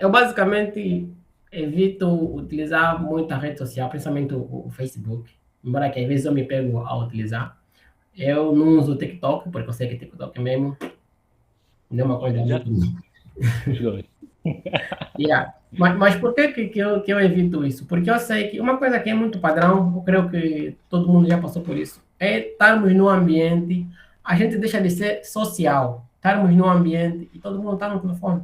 eu basicamente evito utilizar muita rede social, principalmente o Facebook, embora que às vezes eu me pego a utilizar. Eu não uso o TikTok, porque eu sei que TikTok mesmo não é uma coisa
Já
muito...
os dois.
Yeah. Mas por que eu evito isso? Porque eu sei que uma coisa que é muito padrão, eu creio que todo mundo já passou por isso, é estarmos num ambiente, a gente deixa de ser social, estarmos num ambiente e todo mundo está no telefone.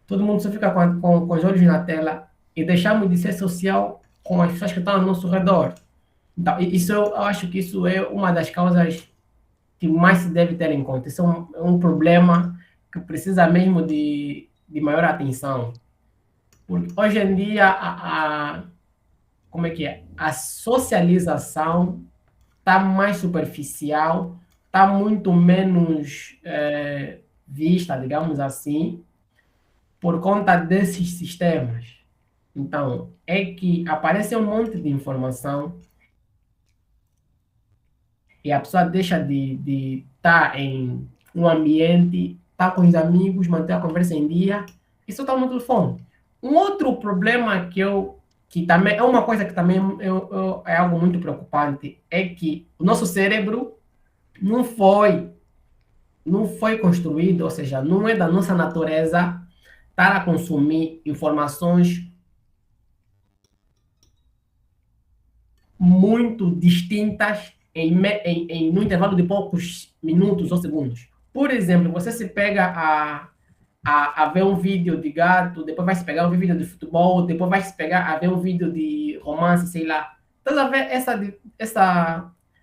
Todo mundo só fica com os olhos na tela e deixamos de ser social com as pessoas que estão ao nosso redor. Então, isso eu acho que isso é uma das causas que mais se deve ter em conta. Isso é um problema que precisa mesmo de maior atenção. Porque hoje em dia, como é que é? A socialização está mais superficial, está muito menos vista, digamos assim, por conta desses sistemas. Então, é que aparece um monte de informação e a pessoa deixa de estar em um ambiente, estar com os amigos, manter a conversa em dia, e só está no telefone. Um outro problema que também é uma coisa que também é algo muito preocupante, é que o nosso cérebro não foi construído, ou seja, não é da nossa natureza estar a consumir informações muito distintas no intervalo de poucos minutos ou segundos. Por exemplo, você se pega a ver um vídeo de gato, depois vai se pegar um vídeo de futebol, depois vai se pegar a ver um vídeo de romance, sei lá. Então, a ver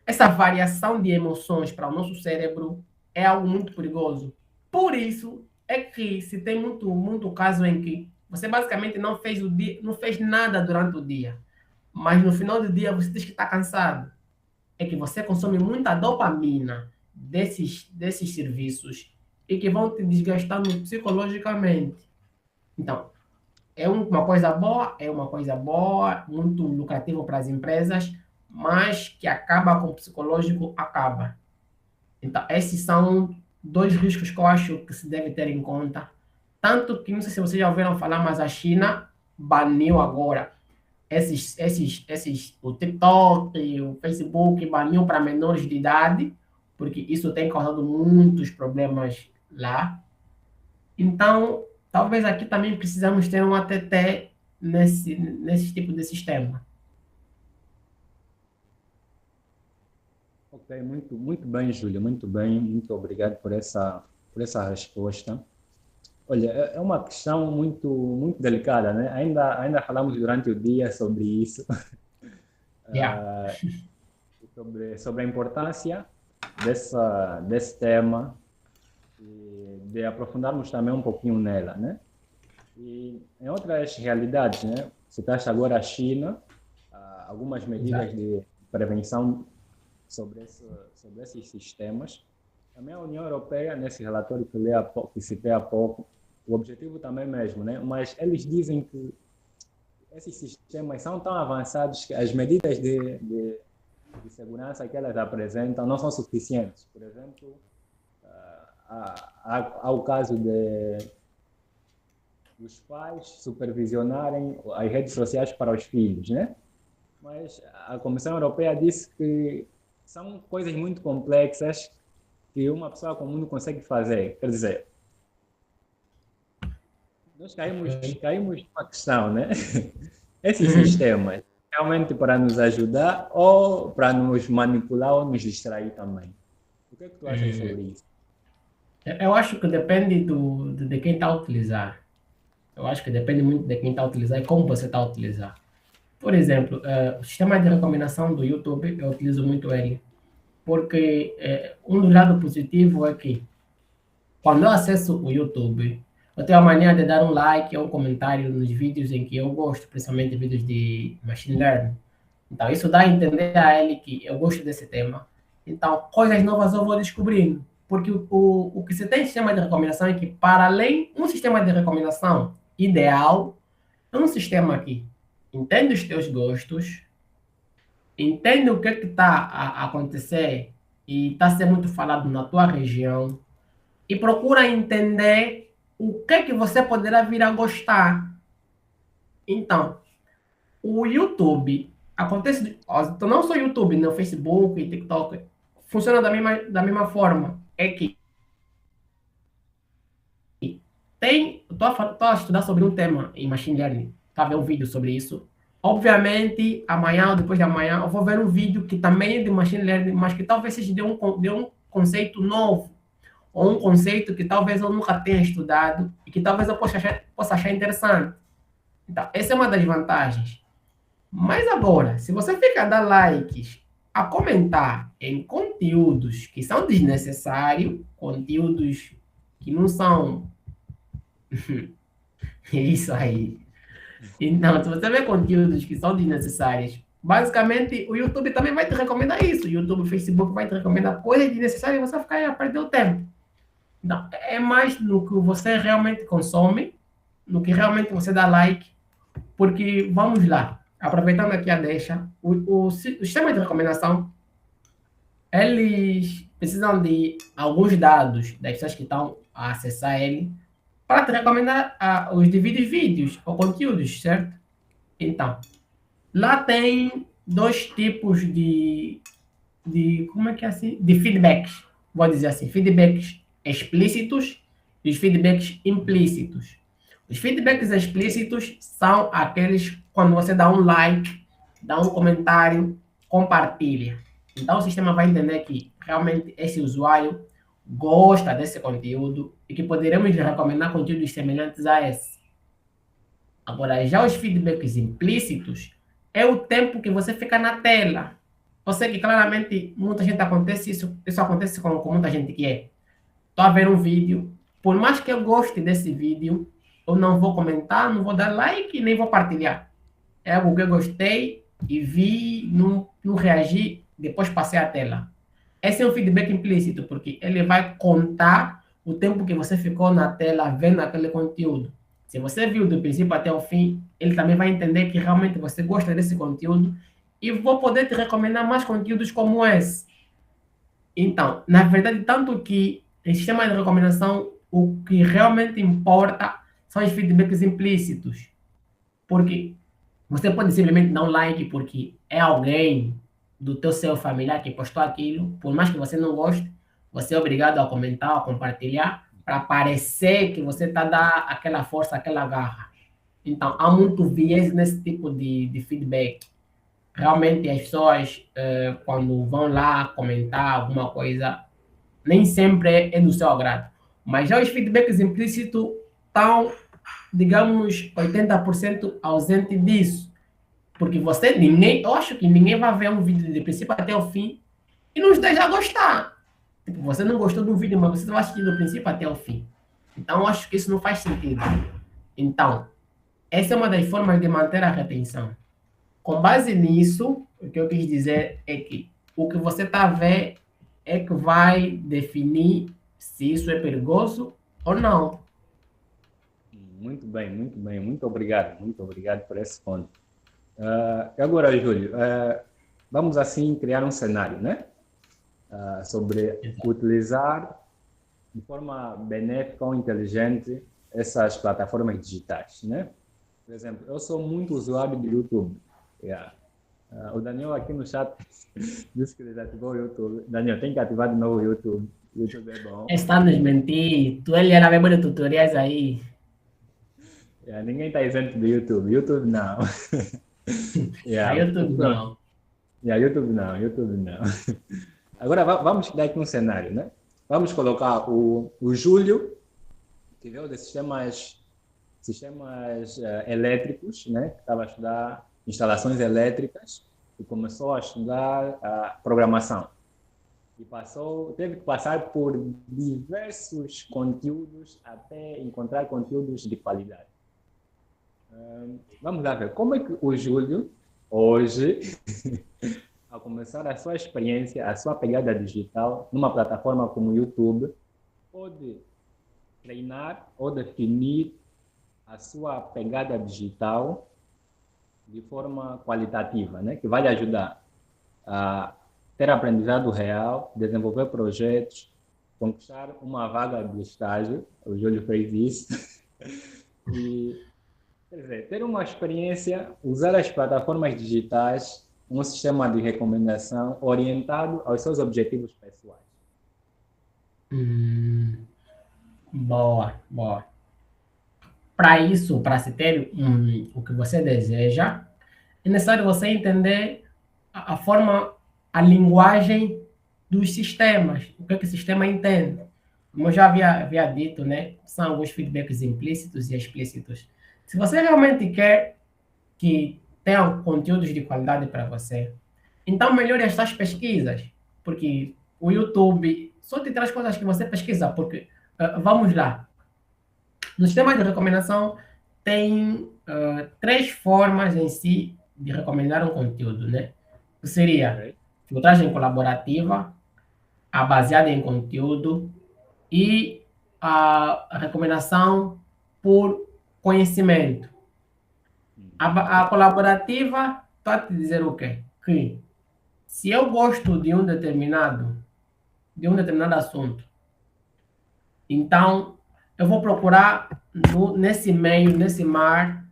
essa variação de emoções para o nosso cérebro é algo muito perigoso. Por isso é que se tem muito caso em que você basicamente não fez nada durante o dia, mas no final do dia você diz que está cansado. É que você consome muita dopamina desses serviços e que vão te desgastando psicologicamente. Então, é uma coisa boa, muito lucrativo para as empresas, mas que acaba com o psicológico, acaba. Então, esses são dois riscos que eu acho que se deve ter em conta. Tanto que, não sei se vocês já ouviram falar, mas a China baniu agora o TikTok, o Facebook baniu para menores de idade, porque isso tem causado muitos problemas lá. Então, talvez aqui também precisamos ter um ATT nesse tipo de sistema.
Ok, muito bem, Júlia, muito bem, muito obrigado por essa resposta. Olha, é uma questão muito delicada, né? Ainda falamos durante o dia sobre isso,
Yeah.
sobre a importância desse tema e de aprofundarmos também um pouquinho nela, né? E em outras realidades, né? Citaste agora a China, algumas medidas de prevenção sobre esses sistemas. Também a União Europeia, nesse relatório que citei há pouco, o objetivo também é mesmo, né? Mas eles dizem que esses sistemas são tão avançados que as medidas de segurança que elas apresentam não são suficientes. Por exemplo, há o caso dos pais supervisionarem as redes sociais para os filhos, né? Mas a Comissão Europeia disse que são coisas muito complexas que uma pessoa comum não consegue fazer. Quer dizer, nós caímos numa questão, né? Esses sistemas, realmente para nos ajudar ou para nos manipular ou nos distrair também. O que é que tu achas sobre isso?
Eu acho que depende de quem está a utilizar. Eu acho que depende muito de quem está a utilizar e como você está a utilizar. Por exemplo, o sistema de recomendação do YouTube, eu utilizo muito ele. Porque um do lado positivo é que quando eu acesso o YouTube, eu tenho a mania de dar um like ou um comentário nos vídeos em que eu gosto, principalmente vídeos de machine learning. Então, isso dá a entender a ele que eu gosto desse tema. Então, coisas novas eu vou descobrindo. Porque o que você tem em sistema de recomendação é que, para além, um sistema de recomendação ideal é um sistema que entende os teus gostos, entende o que está a acontecer e está sendo muito falado na tua região e procura entender o que você poderá vir a gostar. Então, o YouTube acontece, não só YouTube, no Facebook e TikTok, funciona da mesma forma. É que estou a estudar sobre um tema em Machine Learning, tá a ver um vídeo sobre isso. Obviamente, amanhã ou depois de amanhã, eu vou ver um vídeo que também é de Machine Learning, mas que talvez seja de um conceito novo, ou um conceito que talvez eu nunca tenha estudado e que talvez eu possa achar interessante. Então, essa é uma das vantagens. Mas agora, se você fica a dar likes, a comentar em conteúdos que são desnecessários, conteúdos que não são... É isso aí. Então, se você vê conteúdos que são desnecessários, basicamente o YouTube também vai te recomendar isso. O YouTube, o Facebook vai te recomendar coisas desnecessárias e você vai ficar aí a perder o tempo. Então, é mais no que você realmente consome, no que realmente você dá like, porque, vamos lá, aproveitando aqui a deixa, o sistema de recomendação, eles precisam de alguns dados das pessoas que estão a acessar ele para te recomendar os devidos vídeos ou conteúdos, certo? Então, lá tem dois tipos como é que é assim? De feedbacks, vou dizer assim, feedbacks explícitos e os feedbacks implícitos. Os feedbacks explícitos são aqueles quando você dá um like, dá um comentário, compartilha. Então, o sistema vai entender que realmente esse usuário gosta desse conteúdo e que poderemos recomendar conteúdos semelhantes a esse. Agora, já os feedbacks implícitos é o tempo que você fica na tela. Eu sei que claramente muita gente acontece isso acontece com muita gente que estou a ver um vídeo, por mais que eu goste desse vídeo, eu não vou comentar, não vou dar like, nem vou partilhar. É algo que eu gostei e vi, não reagi, depois passei a tela. Esse é um feedback implícito, porque ele vai contar o tempo que você ficou na tela vendo aquele conteúdo. Se você viu do princípio até o fim, ele também vai entender que realmente você gosta desse conteúdo e vou poder te recomendar mais conteúdos como esse. Então, na verdade, tanto que em sistema de recomendação, o que realmente importa são os feedbacks implícitos. Porque você pode simplesmente dar um like porque é alguém do teu seu familiar que postou aquilo, por mais que você não goste, você é obrigado a comentar, a compartilhar, para parecer que você está dando aquela força, aquela garra. Então, há muito viés nesse tipo de feedback. Realmente, as pessoas, quando vão lá comentar alguma coisa, nem sempre é do seu agrado. Mas já os feedbacks implícitos estão, digamos, 80% ausente disso. Porque eu acho que ninguém vai ver um vídeo de princípio até o fim e não esteja a gostar. Tipo, você não gostou do vídeo, mas você vai assistir do princípio até o fim. Então, eu acho que isso não faz sentido. Então, essa é uma das formas de manter a retenção. Com base nisso, o que eu quis dizer é que o que você está a ver é que vai definir se isso é perigoso ou não.
Muito bem, muito bem. Muito obrigado por esse ponto. Agora, Júlio, vamos assim criar um cenário, né? Sobre utilizar de forma benéfica ou inteligente essas plataformas digitais, né? Por exemplo, eu sou muito usuário do YouTube. Yeah. O Daniel aqui no chat disse que desativou o YouTube. Daniel, tem que ativar de novo o YouTube. O YouTube é bom.
Está nos mentir. Tu ele era mesmo de tutoriais aí.
Yeah, ninguém está isento do YouTube. YouTube não.
A YouTube não.
Yeah, YouTube não, YouTube não. Agora vamos criar aqui um cenário, né? Vamos colocar o Júlio, que veio de sistemas elétricos, né? Que estava a estudar instalações elétricas e começou a estudar programação. E teve que passar por diversos conteúdos até encontrar conteúdos de qualidade. Vamos lá ver como é que o Júlio, hoje, ao começar a sua experiência, a sua pegada digital, numa plataforma como o YouTube, pode treinar ou definir a sua pegada digital de forma qualitativa, né? Que vai lhe ajudar a ter aprendizado real, desenvolver projetos, conquistar uma vaga de estágio. O Júlio fez isso. E, quer dizer, ter uma experiência, usar as plataformas digitais, um sistema de recomendação orientado aos seus objetivos pessoais.
Boa, boa. Para isso, para se ter o que você deseja, é necessário você entender a forma, a linguagem dos sistemas, o que é que o sistema entende. Como eu já havia dito, né, são alguns feedbacks implícitos e explícitos. Se você realmente quer que tenha conteúdos de qualidade para você, então melhore as suas pesquisas, porque o YouTube só te traz coisas que você pesquisa, porque, vamos lá, no sistema de recomendação tem 3 formas em si de recomendar um conteúdo, né? Que seria filtragem colaborativa, a baseada em conteúdo e a recomendação por conhecimento. A colaborativa está a te dizer o quê? Que se eu gosto de um determinado assunto, então eu vou procurar nesse meio, nesse mar,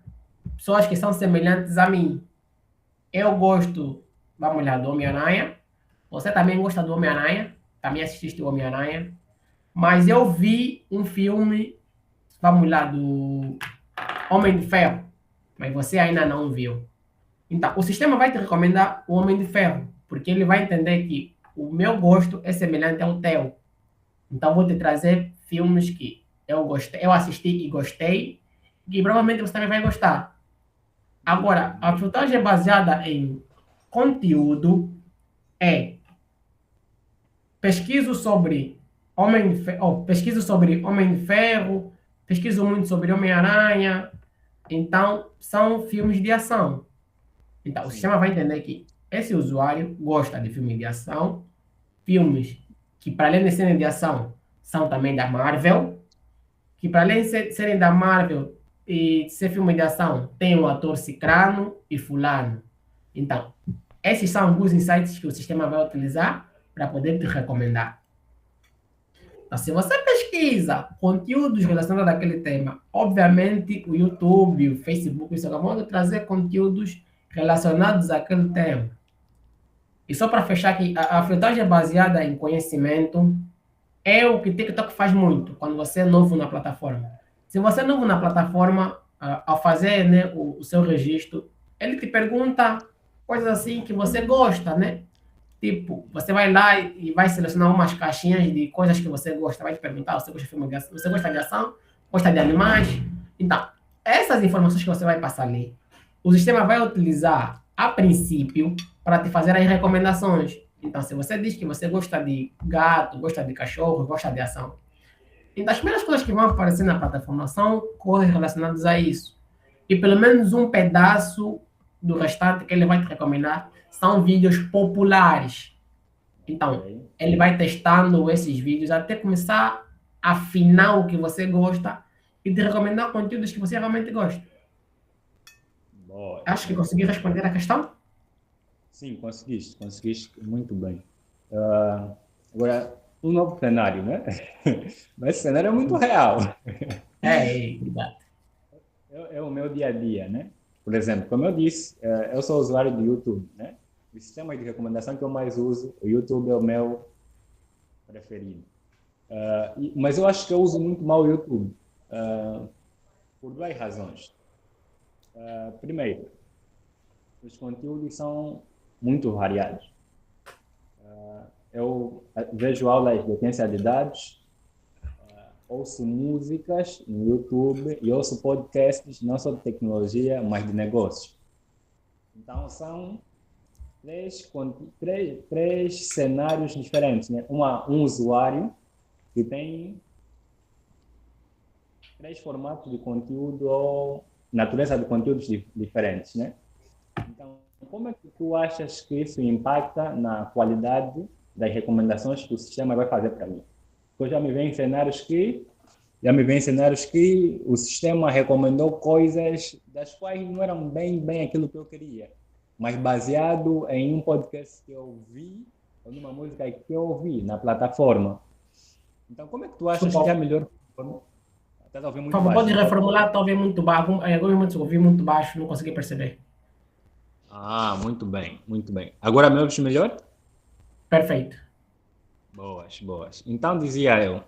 pessoas que são semelhantes a mim. Eu gosto, vamos lá, do Homem-Aranha. Você também gosta do Homem-Aranha, também assististe o Homem-Aranha. Mas eu vi um filme, vamos lá, do Homem de Ferro, mas você ainda não viu. Então, o sistema vai te recomendar o Homem de Ferro, porque ele vai entender que o meu gosto é semelhante ao teu. Então, vou te trazer filmes que eu assisti e gostei, e provavelmente você também vai gostar. Agora, a filtragem baseada em conteúdo é pesquiso sobre Homem de Ferro, pesquiso muito sobre Homem-Aranha. Então, são filmes de ação. Então, o sistema vai entender que esse usuário gosta de filmes de ação, filmes que, para além de serem de ação, são também da Marvel, que, para além de serem da Marvel e ser filme de ação, tem o ator cicrano e fulano. Então, esses são alguns insights que o sistema vai utilizar para poder te recomendar. Então, se você pesquisa conteúdos relacionados àquele tema, obviamente o YouTube, o Facebook, o Instagram vão trazer conteúdos relacionados àquele tema. E só para fechar aqui, a filtragem baseada em conhecimento é o que o TikTok faz muito quando você é novo na plataforma. Se você é novo na plataforma, ao fazer, né, o seu registro, ele te pergunta coisas assim que você gosta, né? Tipo, você vai lá e vai selecionar umas caixinhas de coisas que você gosta. Vai te perguntar, você gosta de filme de ação? Você gosta de ação? Gosta de animais? Então, essas informações que você vai passar ali, o sistema vai utilizar, a princípio, para te fazer as recomendações. Então, se você diz que você gosta de gato, gosta de cachorro, gosta de ação, então as primeiras coisas que vão aparecer na plataforma são coisas relacionadas a isso. E pelo menos um pedaço do restante que ele vai te recomendar são vídeos populares. Então, ele vai testando esses vídeos até começar a afinar o que você gosta e te recomendar conteúdos que você realmente gosta.
Boa.
Acho que consegui responder a questão?
Sim, conseguiste muito bem. Agora, um novo cenário, né? Mas esse cenário é muito real.
Exato.
É o meu dia a dia, né? Por exemplo, como eu disse, eu sou usuário do YouTube, né? O sistema de recomendação que eu mais uso, o YouTube é o meu preferido. Mas eu acho que eu uso muito mal o YouTube, por duas razões. Primeiro, os conteúdos são muito variados. Eu vejo aulas de ciência de dados, ouço músicas no YouTube e ouço podcasts não só de tecnologia, mas de negócios. Então, são três cenários diferentes, né? Um usuário que tem três formatos de conteúdo ou natureza de conteúdos diferentes, né? Então, como é que tu achas que isso impacta na qualidade das recomendações que o sistema vai fazer para mim? Porque eu já me vejo em cenários que o sistema recomendou coisas das quais não eram bem aquilo que eu queria, mas baseado em um podcast que eu ouvi ou numa música que eu ouvi na plataforma. Então, como é que tu achas que é a melhor forma? Até ouvir muito baixo.
Pode reformular, estou ouvindo muito baixo. Agora eu ouvi muito baixo, não consegui perceber.
Muito bem, muito bem. Agora me ouves melhor?
Perfeito.
Boas. Então, dizia eu,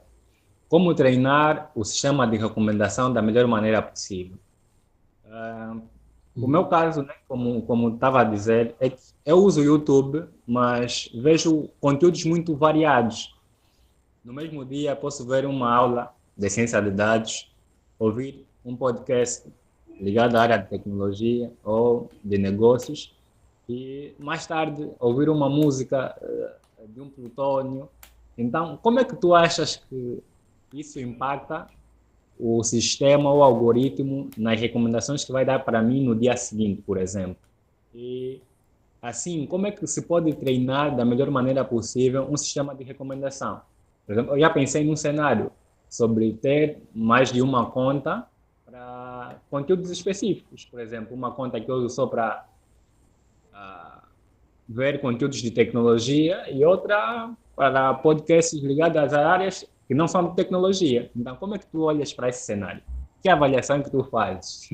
como treinar o sistema de recomendação da melhor maneira possível? O meu caso, né, como estava a dizer, é que eu uso o YouTube, mas vejo conteúdos muito variados. No mesmo dia, posso ver uma aula de ciência de dados, ouvir um podcast ligado à área de tecnologia ou de negócios e, mais tarde, ouvir uma música de um plutônio. Então, como é que tu achas que isso impacta o sistema ou algoritmo nas recomendações que vai dar para mim no dia seguinte, por exemplo? E, assim, como é que se pode treinar da melhor maneira possível um sistema de recomendação? Por exemplo, eu já pensei num cenário sobre ter mais de uma conta para conteúdos específicos. Por exemplo, uma conta que eu uso só para ver conteúdos de tecnologia e outra para podcasts ligados às áreas que não são de tecnologia. Então, como é que tu olhas para esse cenário? Que avaliação que tu fazes?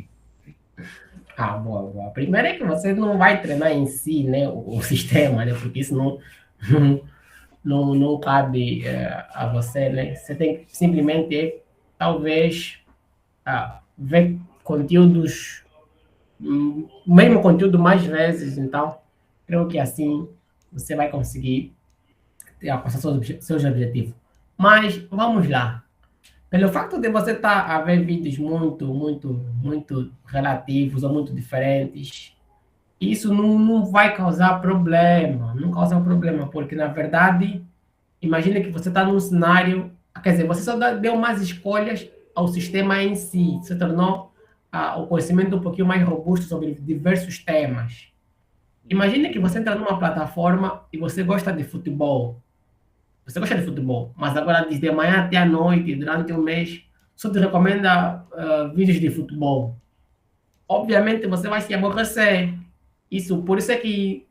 Boa. Primeiro é que você não vai treinar em si, né, o sistema, né, porque isso não cabe a você, né? Você tem que simplesmente, talvez, ver conteúdos, o mesmo conteúdo mais vezes. Então, creio que assim você vai conseguir alcançar seus objetivos. Mas, vamos lá. Pelo fato de você estar a ver vídeos muito relativos ou muito diferentes, isso não vai causar problema. Não causa problema, porque, na verdade, imagina que você está num cenário... Quer dizer, você só deu mais escolhas ao sistema em si. Se tornou o conhecimento um pouquinho mais robusto sobre diversos temas. Imagina que você entra numa plataforma e você gosta de futebol. Você gosta de futebol, mas agora desde a manhã até a noite, durante um mês, só te recomenda vídeos de futebol. Obviamente você vai se aborrecer. Por isso é que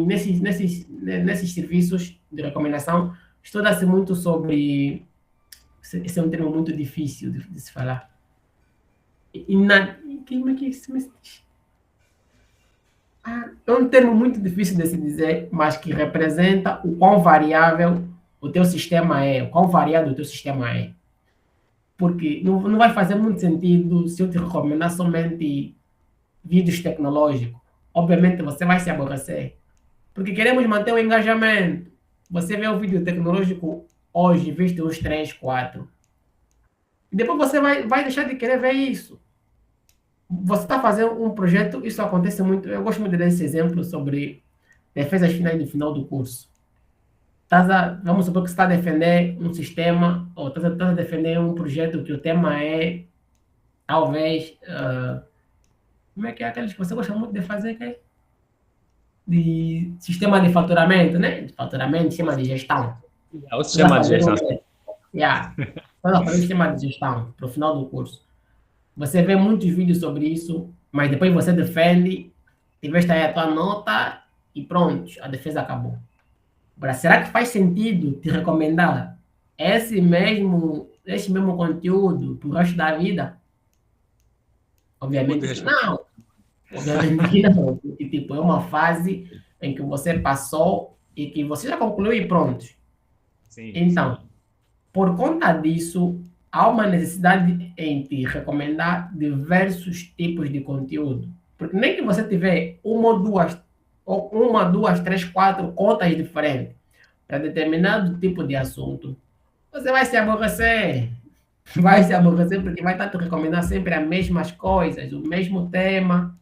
nesses serviços de recomendação estuda-se muito sobre... Esse é um termo muito difícil de se falar. Como é que se diz? É um termo muito difícil de se dizer, mas que representa o quão variável o teu sistema é, o quão variado o teu sistema é. Porque não vai fazer muito sentido se eu te recomendar somente vídeos tecnológicos. Obviamente você vai se aborrecer. Porque queremos manter o engajamento. Você vê o vídeo tecnológico hoje, visto uns 3, 4. E depois você vai deixar de querer ver isso. Você está fazendo um projeto, isso acontece muito. Eu gosto muito desse exemplo sobre defesas finais no final do curso. Vamos supor que você está a defender um sistema, ou está a defender um projeto que o tema é, talvez, como é que é aqueles que você gosta muito de fazer, que é? De sistema de faturamento, né? De faturamento, sistema de gestão.
O sistema de gestão.
Quando fazer um sistema de gestão para o final do curso, você vê muitos vídeos sobre isso, mas depois você defende, tiveste aí a tua nota e pronto, a defesa acabou. Agora, será que faz sentido te recomendar esse mesmo conteúdo pro resto da vida? Obviamente que não. Obviamente que não. Porque, tipo, é uma fase em que você passou e que você já concluiu e pronto.
Sim,
Então,
sim.
por conta disso, há uma necessidade em te recomendar diversos tipos de conteúdo. Porque nem que você tiver uma, duas, três, quatro contas diferentes para determinado tipo de assunto, você vai se aborrecer. Vai se aborrecer porque vai estar te recomendando sempre as mesmas coisas, o mesmo tema.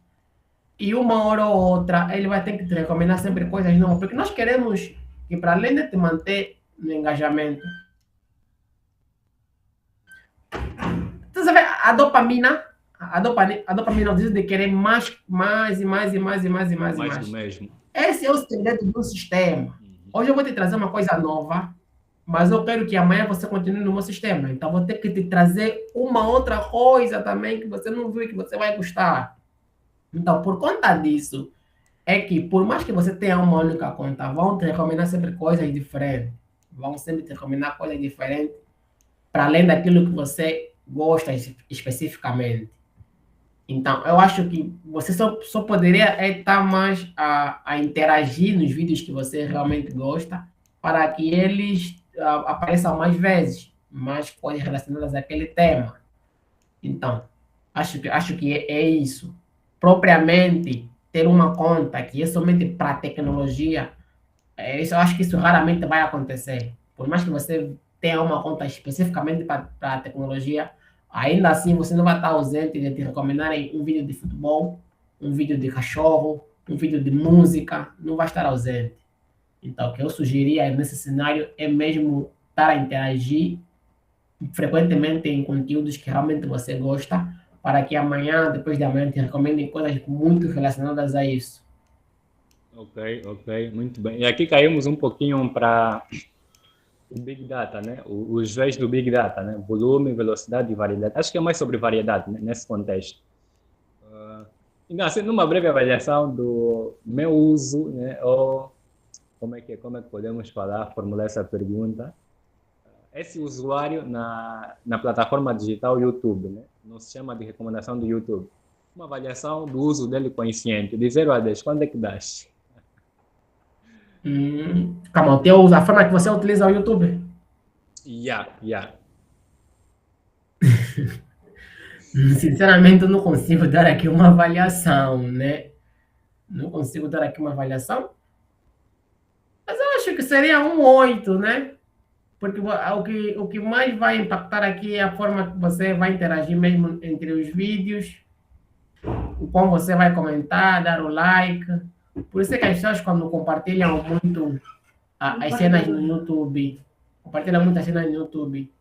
E uma hora ou outra, ele vai ter que te recomendar sempre coisas novas. Porque nós queremos que, para além de te manter no engajamento, você sabe, a dopamina diz de querer mais, mais e mais e mais e mais e mais e
Mais do
mais.
mesmo.
Esse é o segredo do sistema.
Uhum.
Hoje eu vou te trazer uma coisa nova, mas eu quero que amanhã você continue no meu sistema. Então vou ter que te trazer uma outra coisa também que você não viu e que você vai gostar. Então, por conta disso, é que por mais que você tenha uma única conta, vão te recomendar sempre coisas diferentes. Vão sempre te recomendar coisas diferentes para além daquilo que você gosta especificamente. Então, eu acho que você só poderia estar mais a interagir nos vídeos que você realmente gosta para que eles apareçam mais vezes, mais coisas relacionadas àquele tema. Então, acho que é isso. Propriamente, ter uma conta que é somente para tecnologia, eu acho que isso raramente vai acontecer. Por mais que você tenha uma conta especificamente para a tecnologia, ainda assim você não vai estar ausente de te recomendarem um vídeo de futebol, um vídeo de cachorro, um vídeo de música, não vai estar ausente. Então, o que eu sugeria nesse cenário é mesmo estar a interagir frequentemente em conteúdos que realmente você gosta, para que amanhã, depois de amanhã, te recomendem coisas muito relacionadas a isso.
Ok, ok, muito bem. E aqui caímos um pouquinho para o Big Data, né? Os V's do Big Data, né? Volume, velocidade e variedade. Acho que é mais sobre variedade, né? Nesse contexto. Então, assim, numa breve avaliação do meu uso, né? Ou como é que podemos formular essa pergunta? Esse usuário na plataforma digital YouTube, né? No sistema de recomendação do YouTube. Uma avaliação do uso dele consciente, de 0 a 10, quanto é que dás?
Calma, a forma que você utiliza o YouTube.
Yeah.
Sinceramente, eu não consigo dar aqui uma avaliação, né? Não consigo dar aqui uma avaliação. Mas eu acho que seria um 8, né? Porque o que mais vai impactar aqui é a forma que você vai interagir mesmo entre os vídeos, o como você vai comentar, dar o like. Por isso é que as pessoas, quando compartilham muito as cenas no YouTube, compartilham muitas cenas no YouTube,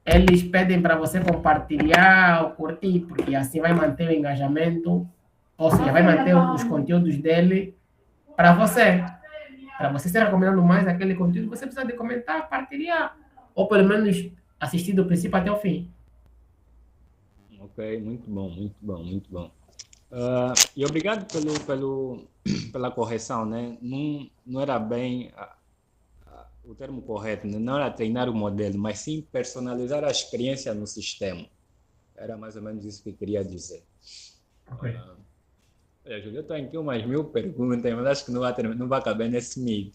eles pedem para você compartilhar ou curtir, porque assim vai manter o engajamento, ou seja, vai manter os conteúdos dele para você. Para você ser recomendando mais aquele conteúdo, você precisa de comentar, partilhar, ou pelo menos assistir do princípio até o fim.
Ok, muito bom, muito bom, muito bom. E obrigado pela correção, né? Não era bem o termo correto, né? Não era treinar o modelo, mas sim personalizar a experiência no sistema. Era mais ou menos isso que eu queria dizer.
Ok.
Júlio, eu estou aqui umas 1000 perguntas, mas acho que não vai caber nesse meet.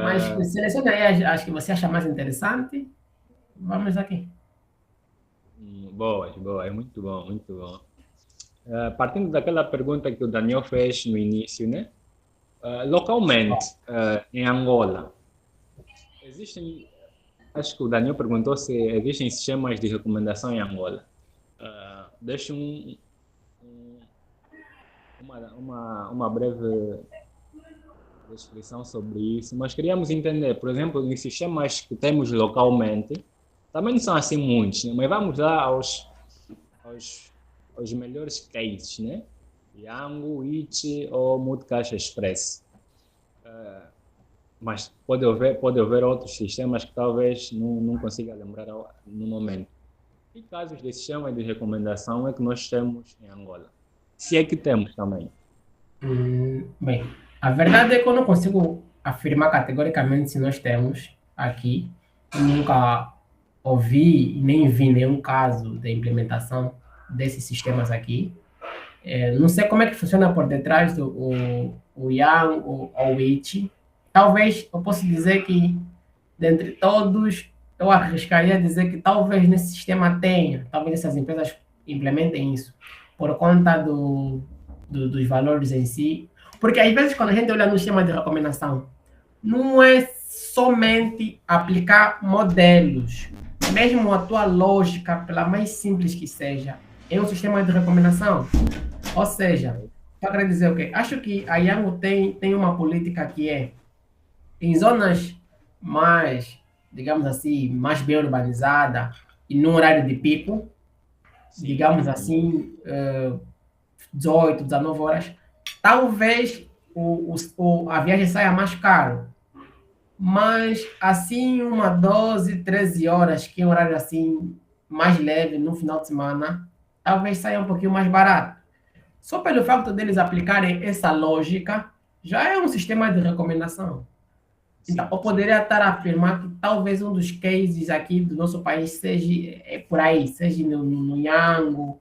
Mas selecione aí as que você acha mais interessante. Vamos aqui.
Boas, muito bom, muito bom. Partindo daquela pergunta que o Daniel fez no início, né? Localmente, em Angola, acho que o Daniel perguntou se existem sistemas de recomendação em Angola. Deixa uma breve descrição sobre isso, mas queríamos entender, por exemplo, nos sistemas que temos localmente, também não são assim muitos, né? Mas vamos lá aos melhores cases, né? Yango, Itch ou Multicaixa Express. Mas pode haver outros sistemas que talvez não consiga lembrar no momento. Que casos de sistema de recomendação é que nós temos em Angola? Se é que temos também.
Bem, a verdade é que eu não consigo afirmar categoricamente se nós temos aqui. Eu nunca ouvi nem vi nenhum caso de implementação desses sistemas aqui. Não sei como é que funciona por detrás do o Yang ou o It. Talvez eu possa dizer que, dentre todos, eu arriscaria dizer que talvez nesse sistema tenha, talvez essas empresas implementem isso, por conta dos valores em si. Porque às vezes, quando a gente olha no sistema de recomendação, não é somente aplicar modelos. Mesmo a tua lógica, pela mais simples que seja, é um sistema de recomendação. Ou seja, eu quero dizer o quê? Acho que a Yango tem uma política que é, em zonas mais, digamos assim, mais bem urbanizada e no horário de pico, digamos assim, 18, 19 horas, talvez a viagem saia mais caro. Mas assim, 12, 13 horas, que é um horário assim mais leve no final de semana, talvez saia um pouquinho mais barato. Só pelo fato deles aplicarem essa lógica, já é um sistema de recomendação. Então, eu poderia estar a afirmar que talvez um dos cases aqui do nosso país seja por aí, seja no Yango,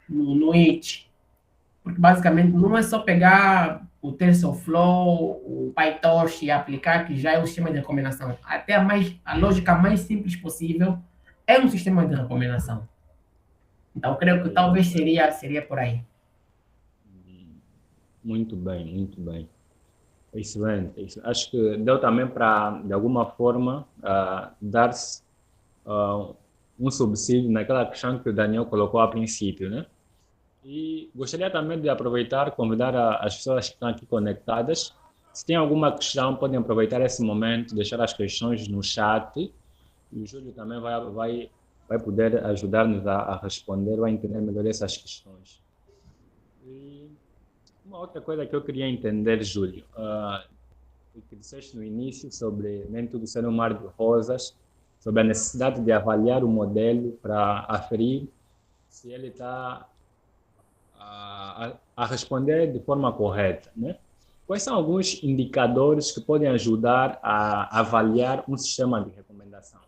no It. Porque basicamente não é só pegar o TensorFlow, o PyTorch e aplicar, que já é um sistema de recomendação. Até a lógica mais simples possível é um sistema de recomendação. Então, creio que talvez seria por aí.
Muito bem, muito bem. Excelente. Acho que deu também para, de alguma forma, dar-se um subsídio naquela questão que o Daniel colocou a princípio, né? E gostaria também de aproveitar, convidar as pessoas que estão aqui conectadas. Se tem alguma questão, podem aproveitar esse momento, deixar as questões no chat. E o Júlio também vai poder ajudar-nos a responder ou a entender melhor essas questões. E uma outra coisa que eu queria entender, Júlio, o que disseste no início sobre nem tudo ser um mar de rosas, sobre a necessidade de avaliar o modelo para aferir se ele está a responder de forma correta, né? Quais são alguns indicadores que podem ajudar a avaliar um sistema de recomendação?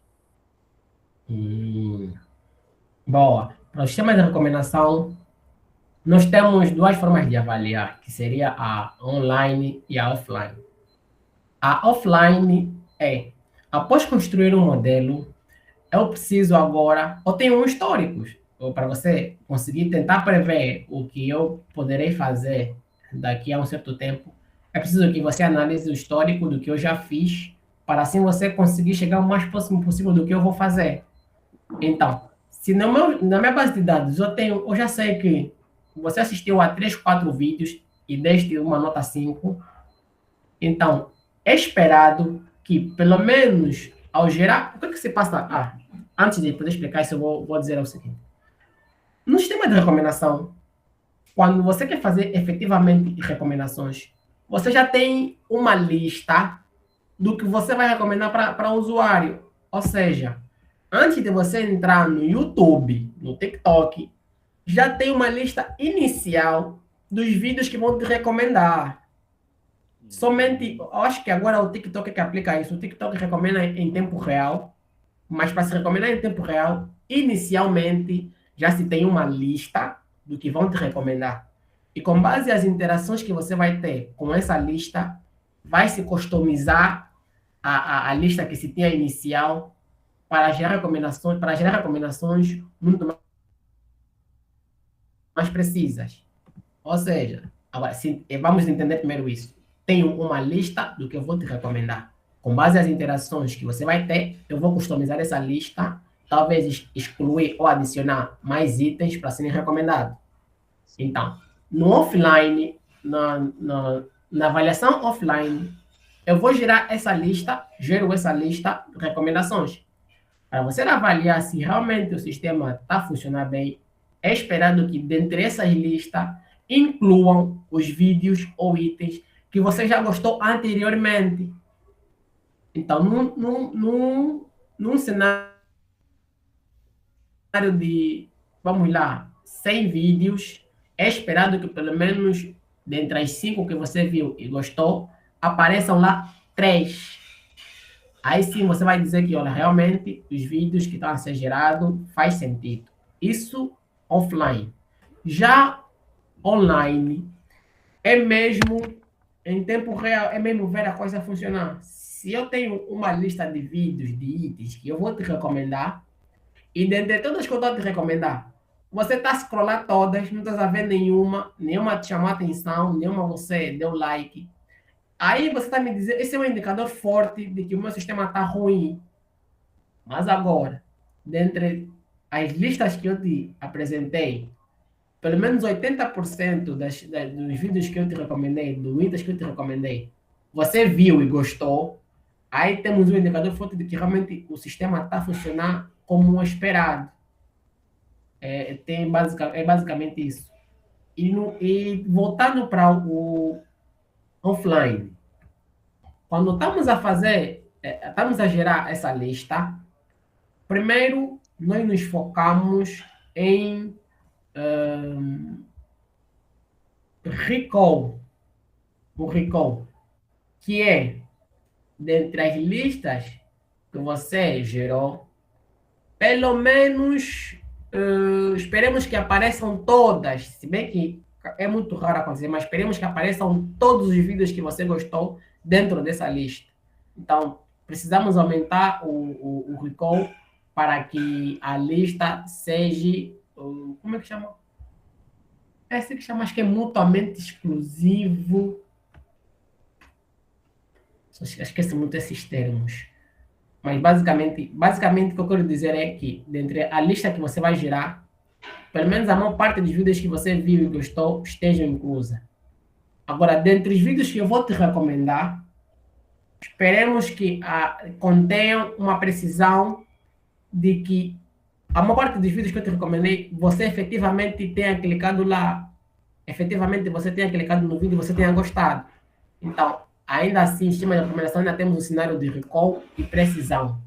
Boa. Para o sistema de recomendação, nós temos duas formas de avaliar, que seria a online e a offline. A offline é, após construir um modelo, eu preciso agora, eu tenho um histórico, para você conseguir tentar prever o que eu poderei fazer daqui a um certo tempo, é preciso que você analise o histórico do que eu já fiz, para assim você conseguir chegar o mais próximo possível do que eu vou fazer. Então, se na minha base de dados eu já sei que você assistiu a 3, 4 vídeos e deste uma nota 5, então é esperado que, pelo menos, ao gerar... O que se passa? Antes de poder explicar isso, eu vou dizer o seguinte. No sistema de recomendação, quando você quer fazer efetivamente recomendações, você já tem uma lista do que você vai recomendar para o usuário. Ou seja, antes de você entrar no YouTube, no TikTok, já tem uma lista inicial dos vídeos que vão te recomendar. Somente, eu acho que agora o TikTok que aplica isso. O TikTok recomenda em tempo real, mas para se recomendar em tempo real, inicialmente já se tem uma lista do que vão te recomendar. E com base nas interações que você vai ter com essa lista, vai se customizar a lista que se tinha inicial para gerar recomendações muito mais precisas. Ou seja, agora, vamos entender primeiro isso. Tenho uma lista do que eu vou te recomendar. Com base nas interações que você vai ter, eu vou customizar essa lista, talvez excluir ou adicionar mais itens para serem recomendados. Então, no offline, na avaliação offline, eu vou gero essa lista de recomendações. Para você avaliar se realmente o sistema está funcionando bem, é esperado que, dentre essas listas, incluam os vídeos ou itens que você já gostou anteriormente. Então, num cenário de, vamos lá, 100 vídeos, é esperado que pelo menos, dentre as 5 que você viu e gostou, apareçam lá 3. Aí sim você vai dizer que, olha, realmente os vídeos que estão a ser gerados faz sentido. Isso offline. Já online, é mesmo em tempo real, é mesmo ver a coisa funcionar. Se eu tenho uma lista de vídeos, de itens que eu vou te recomendar, e dentre todas que eu estou a te recomendar, você está a scrollar todas, não está a ver nenhuma te chamou a atenção, nenhuma você deu like. Aí você está me dizendo, esse é um indicador forte de que o meu sistema está ruim. Mas agora, dentre as listas que eu te apresentei, pelo menos 80% dos vídeos que eu te recomendei, dos itens que eu te recomendei, você viu e gostou, aí temos um indicador forte de que realmente o sistema está funcionando como esperado. É basicamente isso. E voltando para o offline, quando estamos estamos a gerar essa lista, primeiro nós nos focamos em recall, o recall, que é dentre as listas que você gerou, pelo menos esperemos que apareçam todas, se bem que é muito raro acontecer, mas esperemos que apareçam todos os vídeos que você gostou dentro dessa lista. Então, precisamos aumentar o recall para que a lista seja, como é que chama? É assim que chama, acho que é mutuamente exclusivo. Esqueço muito esses termos. Mas basicamente o que eu quero dizer é que, dentre a lista que você vai gerar, pelo menos a maior parte dos vídeos que você viu e gostou estejam inclusa. Agora, dentre os vídeos que eu vou te recomendar, esperemos que contenham uma precisão de que a maior parte dos vídeos que eu te recomendei, você efetivamente tenha clicado lá, efetivamente você tenha clicado no vídeo e você tenha gostado. Então, ainda assim, em cima da recomendação, ainda temos um cenário de recall e precisão.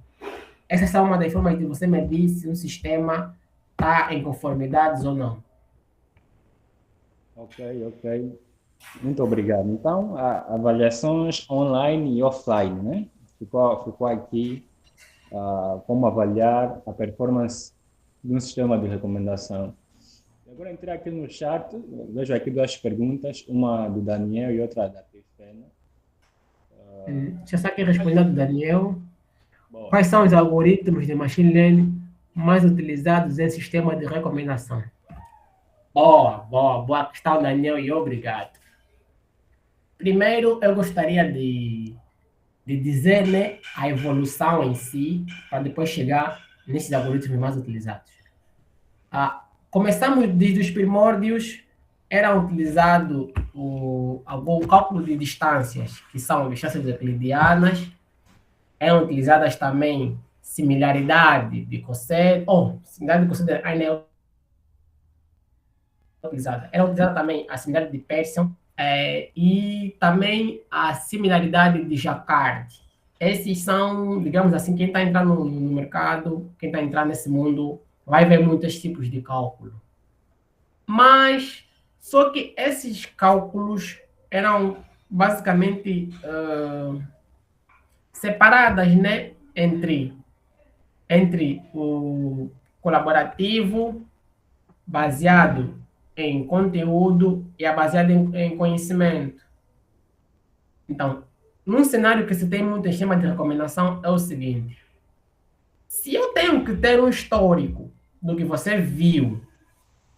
Essas são uma das formas de você medir se um sistema está em conformidades ou não.
Ok. Muito obrigado. Então, avaliações online e offline, né? Ficou aqui como avaliar a performance de um sistema de recomendação. Agora entrei aqui no chat, vejo aqui duas perguntas, uma do Daniel e outra da Trifena.
Deixa eu só aqui responder do Daniel.
Boa.
Quais são os algoritmos de machine learning mais utilizados em sistema de recomendação? Boa questão, Daniel, e obrigado. Primeiro, eu gostaria de dizer, né, a evolução em si, para depois chegar nesses algoritmos mais utilizados. Começamos desde os primórdios, era utilizado o cálculo de distâncias, que são distâncias euclidianas, eram utilizadas também similaridade de cosseno, similaridade de cosseno ainda é utilizada. Era utilizada também a similaridade de Pearson e também a similaridade de Jacquard. Esses são, digamos assim, quem está entrando no mercado, quem está entrando nesse mundo, vai ver muitos tipos de cálculo. Mas, só que esses cálculos eram basicamente separadas, né, entre o colaborativo, baseado em conteúdo, e a baseado em conhecimento. Então, num cenário que se tem muito esquema de recomendação, é o seguinte: se eu tenho que ter um histórico do que você viu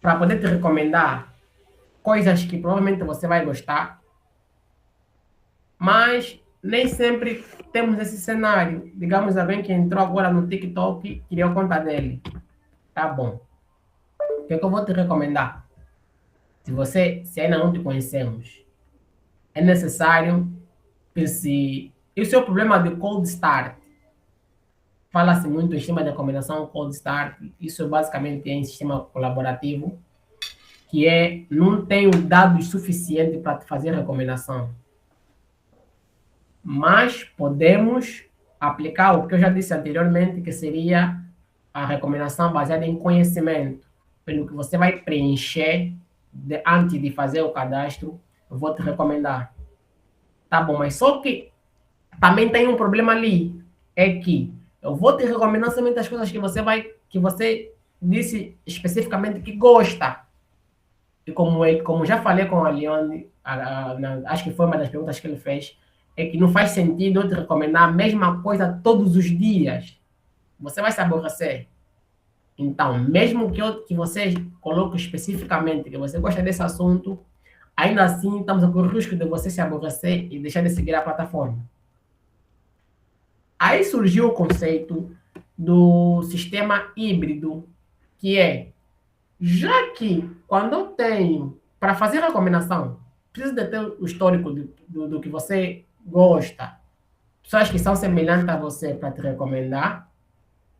para poder te recomendar coisas que provavelmente você vai gostar, mas nem sempre temos esse cenário. Digamos, alguém que entrou agora no TikTok, criou conta dele. Tá bom. O que é que eu vou te recomendar? Se ainda não te conhecemos, é necessário que se... E o seu problema de cold start? Fala-se muito em sistema de recomendação cold start. Isso basicamente é em sistema colaborativo, que não tenho dados suficientes para te fazer recomendação. Mas podemos aplicar o que eu já disse anteriormente, que seria a recomendação baseada em conhecimento, pelo que você vai preencher antes de fazer o cadastro. Eu vou te recomendar. Tá bom, mas só que também tem um problema ali. É que eu vou te recomendar somente as coisas que você disse especificamente que gosta. E como já falei com a Leone, acho que foi uma das perguntas que ele fez, é que não faz sentido eu te recomendar a mesma coisa todos os dias. Você vai se aborrecer. Então, mesmo que você coloque especificamente que você gosta desse assunto, ainda assim estamos com o risco de você se aborrecer e deixar de seguir a plataforma. Aí surgiu o conceito do sistema híbrido, que é, já que quando eu tenho, para fazer a recomendação, preciso de ter o histórico do que você gosta, pessoas que são semelhantes a você para te recomendar,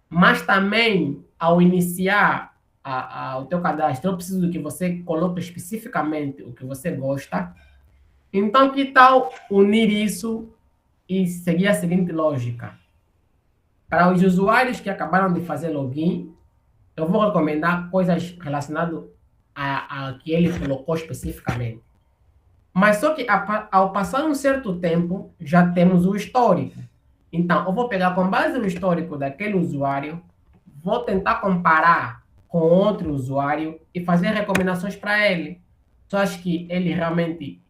mas também, ao iniciar o teu cadastro, eu preciso que você coloque especificamente o que você gosta. Então, que tal unir isso e seguir a seguinte lógica? Para os usuários que acabaram de fazer login, eu vou recomendar coisas relacionadas a que ele colocou especificamente. Mas só que ao passar um certo tempo, já temos o histórico. Então, eu vou pegar com base no histórico daquele usuário, vou tentar comparar com outro usuário e fazer recomendações para ele. Só acho que ele realmente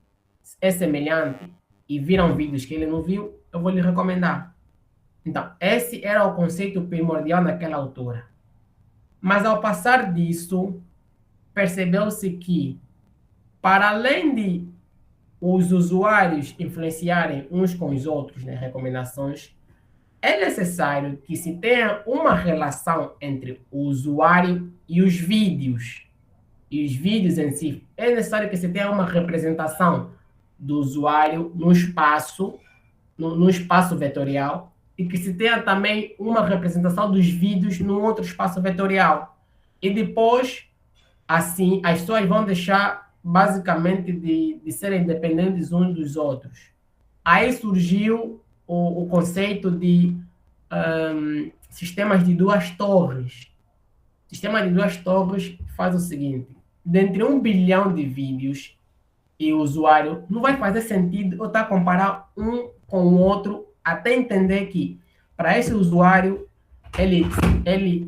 é semelhante e viram vídeos que ele não viu, eu vou lhe recomendar. Então, esse era o conceito primordial naquela altura. Mas ao passar disso, percebeu-se que, para além de os usuários influenciarem uns com os outros nas recomendações, é necessário que se tenha uma relação entre o usuário e os vídeos. E os vídeos em si, é necessário que se tenha uma representação do usuário no espaço vetorial, e que se tenha também uma representação dos vídeos no outro espaço vetorial. E depois, assim, as pessoas vão deixar, basicamente, de serem dependentes uns dos outros. Aí surgiu o conceito de sistemas de duas torres. O sistema de duas torres faz o seguinte: dentre 1 bilhão de vídeos e o usuário, não vai fazer sentido eu estar comparar um com o outro até entender que, para esse usuário, ele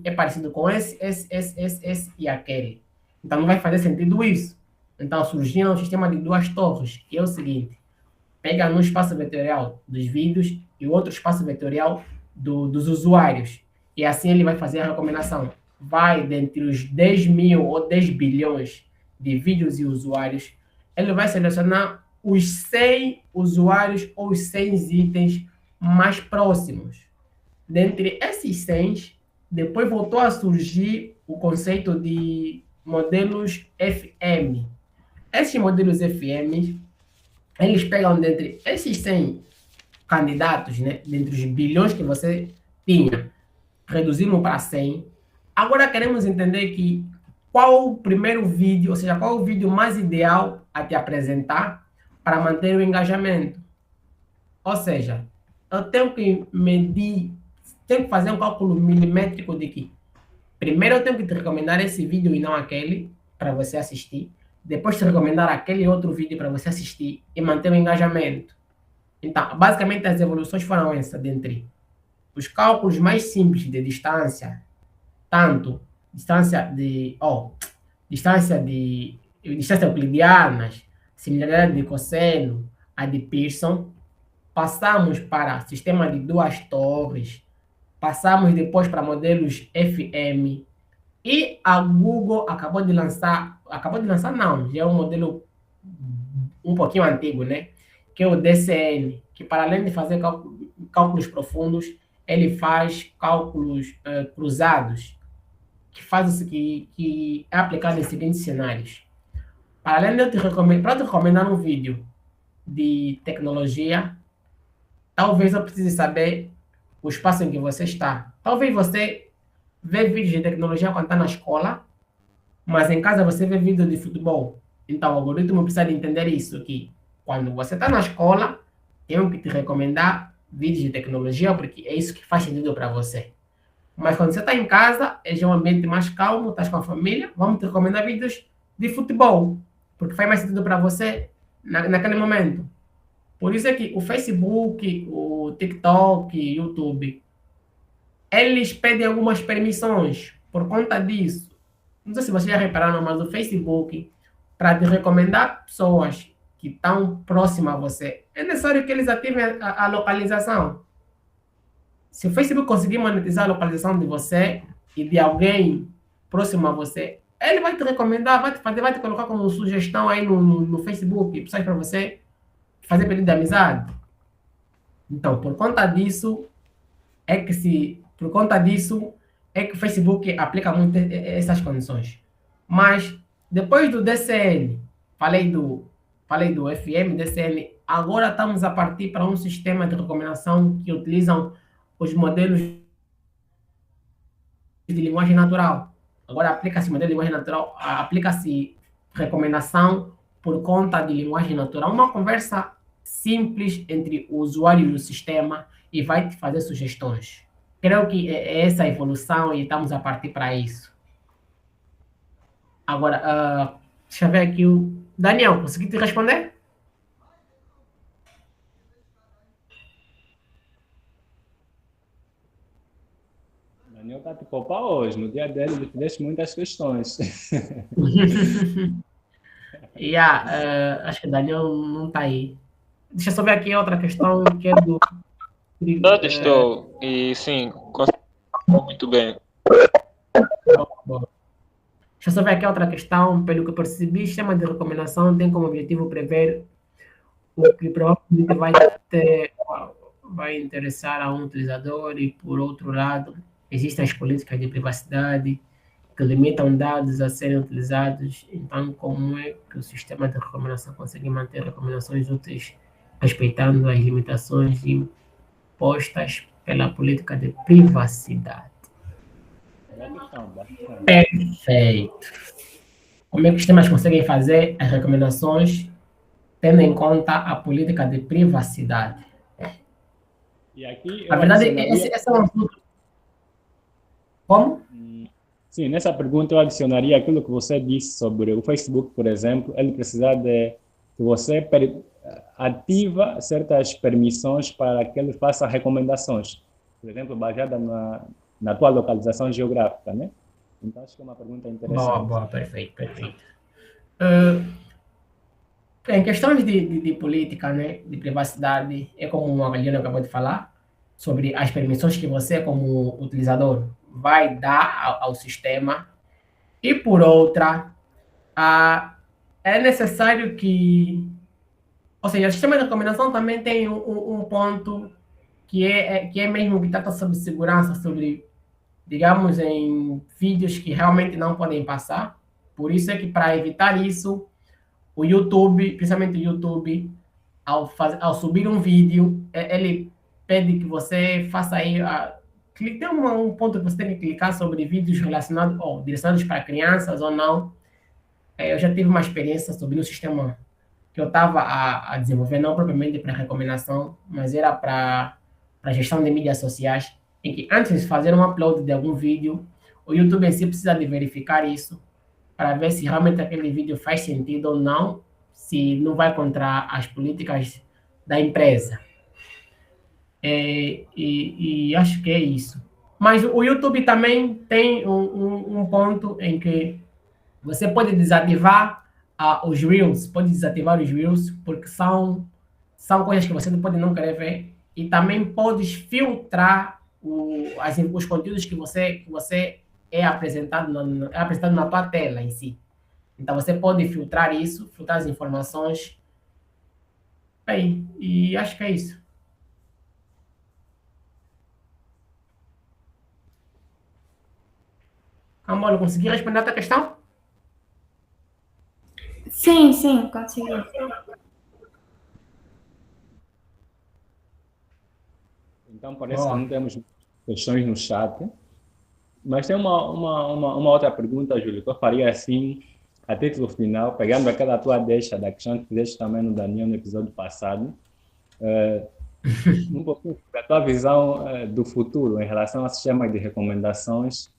é parecido com esse e aquele. Então, não vai fazer sentido isso. Então, surgiu um sistema de duas torres, que é o seguinte: pega no espaço vetorial dos vídeos e o outro espaço vetorial dos usuários. E assim ele vai fazer a recomendação. Vai, dentre os 10 mil ou 10 bilhões de vídeos e usuários, ele vai selecionar os 100 usuários ou os 100 itens mais próximos. Dentre esses 100, depois voltou a surgir o conceito de modelos FM. Esses modelos FM, eles pegam dentre esses 100 candidatos, né, dentre os bilhões que você tinha, reduzimos para 100. Agora queremos entender que qual o primeiro vídeo, ou seja, qual o vídeo mais ideal a te apresentar para manter o engajamento. Ou seja, eu tenho que medir, tenho que fazer um cálculo milimétrico de que primeiro eu tenho que te recomendar esse vídeo e não aquele para você assistir. Depois te recomendar aquele outro vídeo para você assistir e manter o engajamento. Então, basicamente as evoluções foram essas, dentre os cálculos mais simples de distância, tanto distância euclidianas, similaridade de cosseno, a de Pearson, passamos para sistema de duas torres, passamos depois para modelos FM, e a Google acabou de lançar não, já é um modelo um pouquinho antigo, né? Que é o DCN, que para além de fazer cálculos profundos, ele faz cálculos cruzados, que é aplicado em seguintes cenários. Para além de eu te recomendar um vídeo de tecnologia, talvez eu precise saber o espaço em que você está. Talvez você vê vídeos de tecnologia quando está na escola, mas em casa você vê vídeo de futebol. Então o algoritmo precisa de entender isso, que quando você está na escola, tenho que te recomendar vídeos de tecnologia, porque é isso que faz sentido para você. Mas quando você está em casa, é um ambiente mais calmo, estás com a família, vamos te recomendar vídeos de futebol, porque faz mais sentido para você naquele momento. Por isso é que o Facebook, o TikTok, YouTube, eles pedem algumas permissões por conta disso. Não sei se vocês já repararam, mas o Facebook, para te recomendar pessoas que estão próximas a você, é necessário que eles ativem a localização. Se o Facebook conseguir monetizar a localização de você e de alguém próximo a você, ele vai te recomendar, vai te colocar como sugestão aí no Facebook, pessoas para você fazer pedido de amizade. Então, por conta disso, por conta disso, é que o Facebook aplica muito essas condições. Mas, depois do DCN, falei do FM, DCN, agora estamos a partir para um sistema de recomendação que utilizam os modelos de linguagem natural. Agora aplica-se modelo de linguagem natural, aplica-se recomendação por conta de linguagem natural. Uma conversa simples entre o usuário e o sistema e vai te fazer sugestões. Creio que é essa a evolução e estamos a partir para isso. Agora, deixa eu ver aqui o... Daniel, consegui te responder?
Daniel está te poupar hoje. No dia dele, ele te deixa muitas questões.
Acho que o Daniel não está aí. Deixa eu só ver aqui outra questão que é do...
Estou, e sim, muito bem.
Bom. Deixa eu só ver aqui outra questão. Pelo que eu percebi, o sistema de recomendação tem como objetivo prever o que provavelmente vai interessar a um utilizador e, por outro lado, existem as políticas de privacidade que limitam dados a serem utilizados. Então, como é que o sistema de recomendação consegue manter recomendações úteis respeitando as limitações impostas pela política de privacidade? Perfeito. Como é que os sistemas conseguem fazer as recomendações tendo em conta a política de privacidade?
E aqui,
na verdade, esse é um assunto. Como?
Sim, nessa pergunta eu adicionaria aquilo que você disse sobre o Facebook, por exemplo. Ele precisa de que você ativa certas permissões para que ele faça recomendações, por exemplo, baseada na tua localização geográfica, né? Então, acho que é uma pergunta interessante.
Boa, perfeito. Em questões de política, né, de privacidade, é como a Galina acabou de falar, sobre as permissões que você, como utilizador, vai dar ao sistema. E, por outra, é necessário que... Ou seja, o sistema de recomendação também tem um ponto que é mesmo que trata sobre segurança, sobre, digamos, em vídeos que realmente não podem passar. Por isso é que, para evitar isso, o YouTube, principalmente o YouTube, ao subir um vídeo, ele pede que você faça aí... Tem um ponto que você tem que clicar sobre vídeos relacionados ou direcionados para crianças ou não. Eu já tive uma experiência sobre o sistema que eu estava a desenvolver, não propriamente para recomendação, mas era para gestão de mídias sociais, em que antes de fazer um upload de algum vídeo, o YouTube em si precisa de verificar isso, para ver se realmente aquele vídeo faz sentido ou não, se não vai contra as políticas da empresa. E acho que é isso. Mas o YouTube também tem um ponto em que você pode desativar os Reels, porque são coisas que você pode não querer ver, e também podes filtrar os conteúdos que você é apresentado na tua tela em si. Então, você pode filtrar as informações. Bem, e acho que é isso. Camolo, consegui responder a tua questão?
Sim, consegui.
Então, parece que não temos questões no chat. Mas tem uma outra pergunta, Júlio, que eu faria assim, a título final, pegando aquela tua deixa da questão que fizeste também no Daniel no episódio passado, um pouquinho da tua visão do futuro em relação ao sistema de recomendações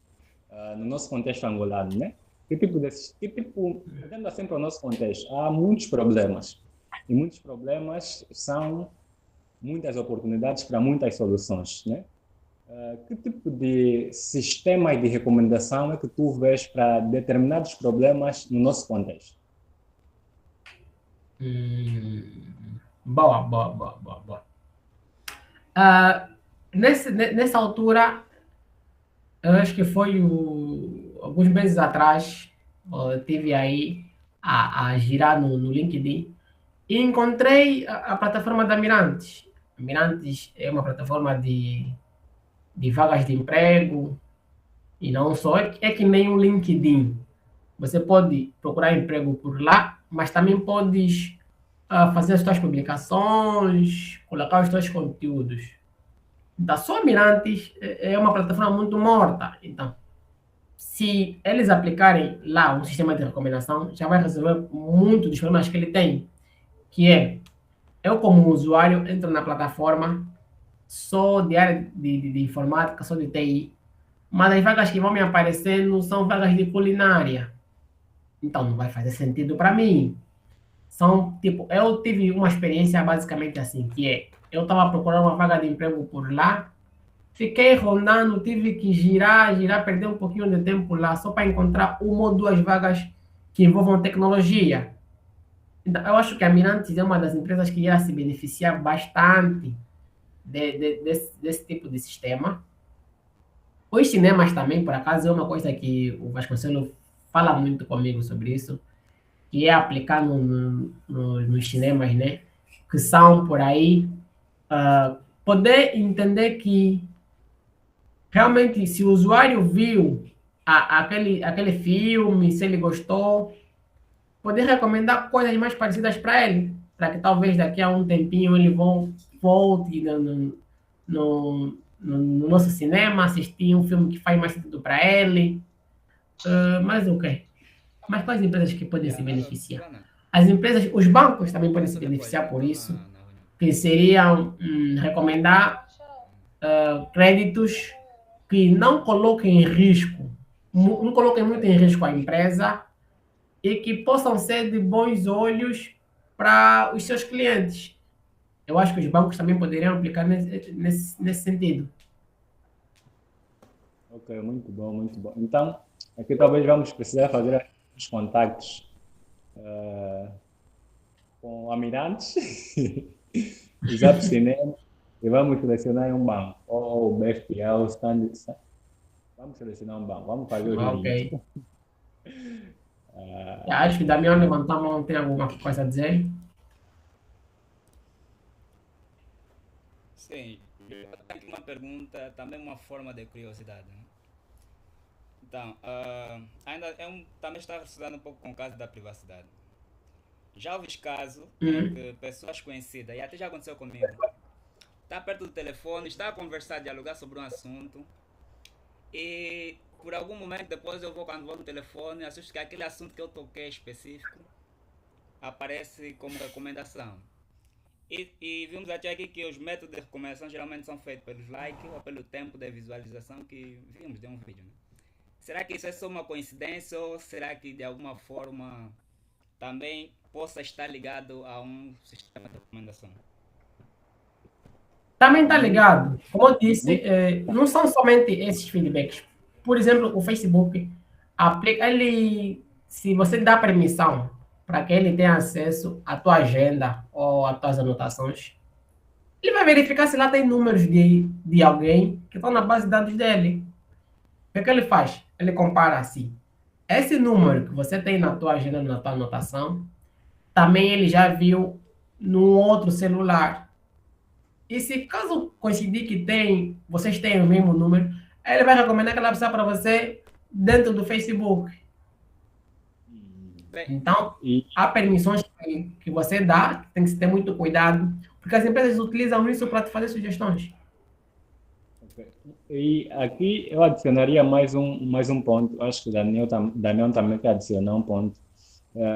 no nosso contexto angolano, né? Olhando sempre para o nosso contexto, há muitos problemas. E muitos problemas são muitas oportunidades para muitas soluções, né? Que tipo de sistemas de recomendação é que tu vês para determinados problemas no nosso contexto?
Boa, boa, boa, boa, boa. Nessa altura, eu acho que foi alguns meses atrás, eu tive aí a girar no LinkedIn e encontrei a plataforma da Mirantes. A Mirantes é uma plataforma de vagas de emprego e não só, é que nem o LinkedIn. Você pode procurar emprego por lá, mas também podes fazer as suas publicações, colocar os seus conteúdos. Então, só a Mirantes é uma plataforma muito morta. Então, se eles aplicarem lá um sistema de recomendação, já vai resolver muito dos problemas que ele tem, que é, eu como usuário entro na plataforma, sou de área de informática, sou de TI, mas as vagas que vão me aparecendo são vagas de culinária. Então, não vai fazer sentido para mim. São, tipo, eu tive uma experiência basicamente assim, que é, eu estava procurando uma vaga de emprego por lá, fiquei rondando, tive que girar, perder um pouquinho de tempo lá, só para encontrar uma ou duas vagas que envolvam tecnologia. Então, eu acho que a Mirantes é uma das empresas que irá se beneficiar bastante desse tipo de sistema. Os cinemas também, por acaso, é uma coisa que o Vasconcelos fala muito comigo sobre isso, que é aplicar nos cinemas, né? Que são por aí, poder entender que realmente, se o usuário viu aquele filme, se ele gostou, poder recomendar coisas mais parecidas para ele, para que talvez daqui a um tempinho ele volte no nosso cinema, assistir um filme que faz mais sentido para ele. Mas o quê? Mas quais empresas que podem se beneficiar? As empresas, os bancos também podem se beneficiar por isso, que seriam recomendar créditos que não coloquem em risco, não coloquem muito em risco a empresa e que possam ser de bons olhos para os seus clientes. Eu acho que os bancos também poderiam aplicar nesse sentido.
Ok, muito bom, muito bom. Então, aqui talvez vamos precisar fazer os contactos com a Mirantes, os Zap Cinema, e vamos selecionar um banco, ou o BFPA, ou o Standard. Vamos selecionar um banco, vamos fazer o
Ok. Acho que Damião levantou a mão, tem alguma coisa a dizer?
Sim, eu tenho aqui uma pergunta, também uma forma de curiosidade, né? Então, ainda também está relacionado um pouco com o caso da privacidade. Já houve caso em que pessoas conhecidas, e até já aconteceu comigo, está perto do telefone, está a conversar, dialogar sobre um assunto, e por algum momento depois quando vou no telefone, assusto que aquele assunto que eu toquei específico aparece como recomendação. E vimos até aqui que os métodos de recomendação geralmente são feitos pelos likes ou pelo tempo de visualização que vimos de um vídeo, né? Será que isso é só uma coincidência ou será que de alguma forma também possa estar ligado a um sistema de recomendação?
Também está ligado. Como eu disse, não são somente esses feedbacks. Por exemplo, o Facebook aplica, se você dá permissão para que ele tenha acesso à tua agenda ou às tuas anotações, ele vai verificar se lá tem números de alguém que estão na base de dados dele. O que ele faz? Ele compara assim. Esse número que você tem na tua agenda, na tua anotação, também ele já viu no outro celular. E se caso coincidir que vocês têm o mesmo número, ele vai recomendar aquela pessoa para você dentro do Facebook. Então, há permissões que você dá, que tem que ter muito cuidado, porque as empresas utilizam isso para te fazer sugestões.
Okay. E aqui eu adicionaria mais um ponto. Acho que o Daniel também quer adicionar um ponto.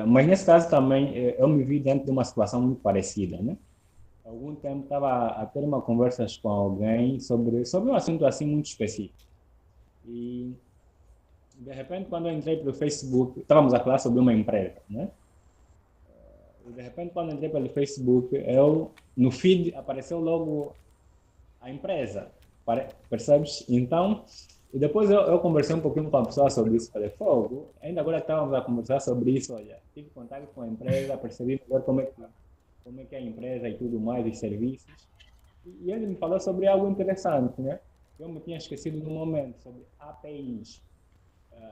Mas nesse caso também eu me vi dentro de uma situação muito parecida, né? Há algum tempo estava a ter uma conversa com alguém sobre um assunto assim muito específico. E de repente, quando eu entrei para o Facebook, estávamos a falar sobre uma empresa, né? E de repente, quando entrei pelo Facebook, no feed apareceu logo a empresa, percebes? Então, e depois eu conversei um pouquinho com a pessoa sobre isso, falei, fogo, ainda agora estávamos a conversar sobre isso, olha, tive contato com a empresa, percebi melhor como é que é a empresa e tudo mais, os serviços, e ele me falou sobre algo interessante, né? Eu me tinha esquecido no momento, sobre APIs,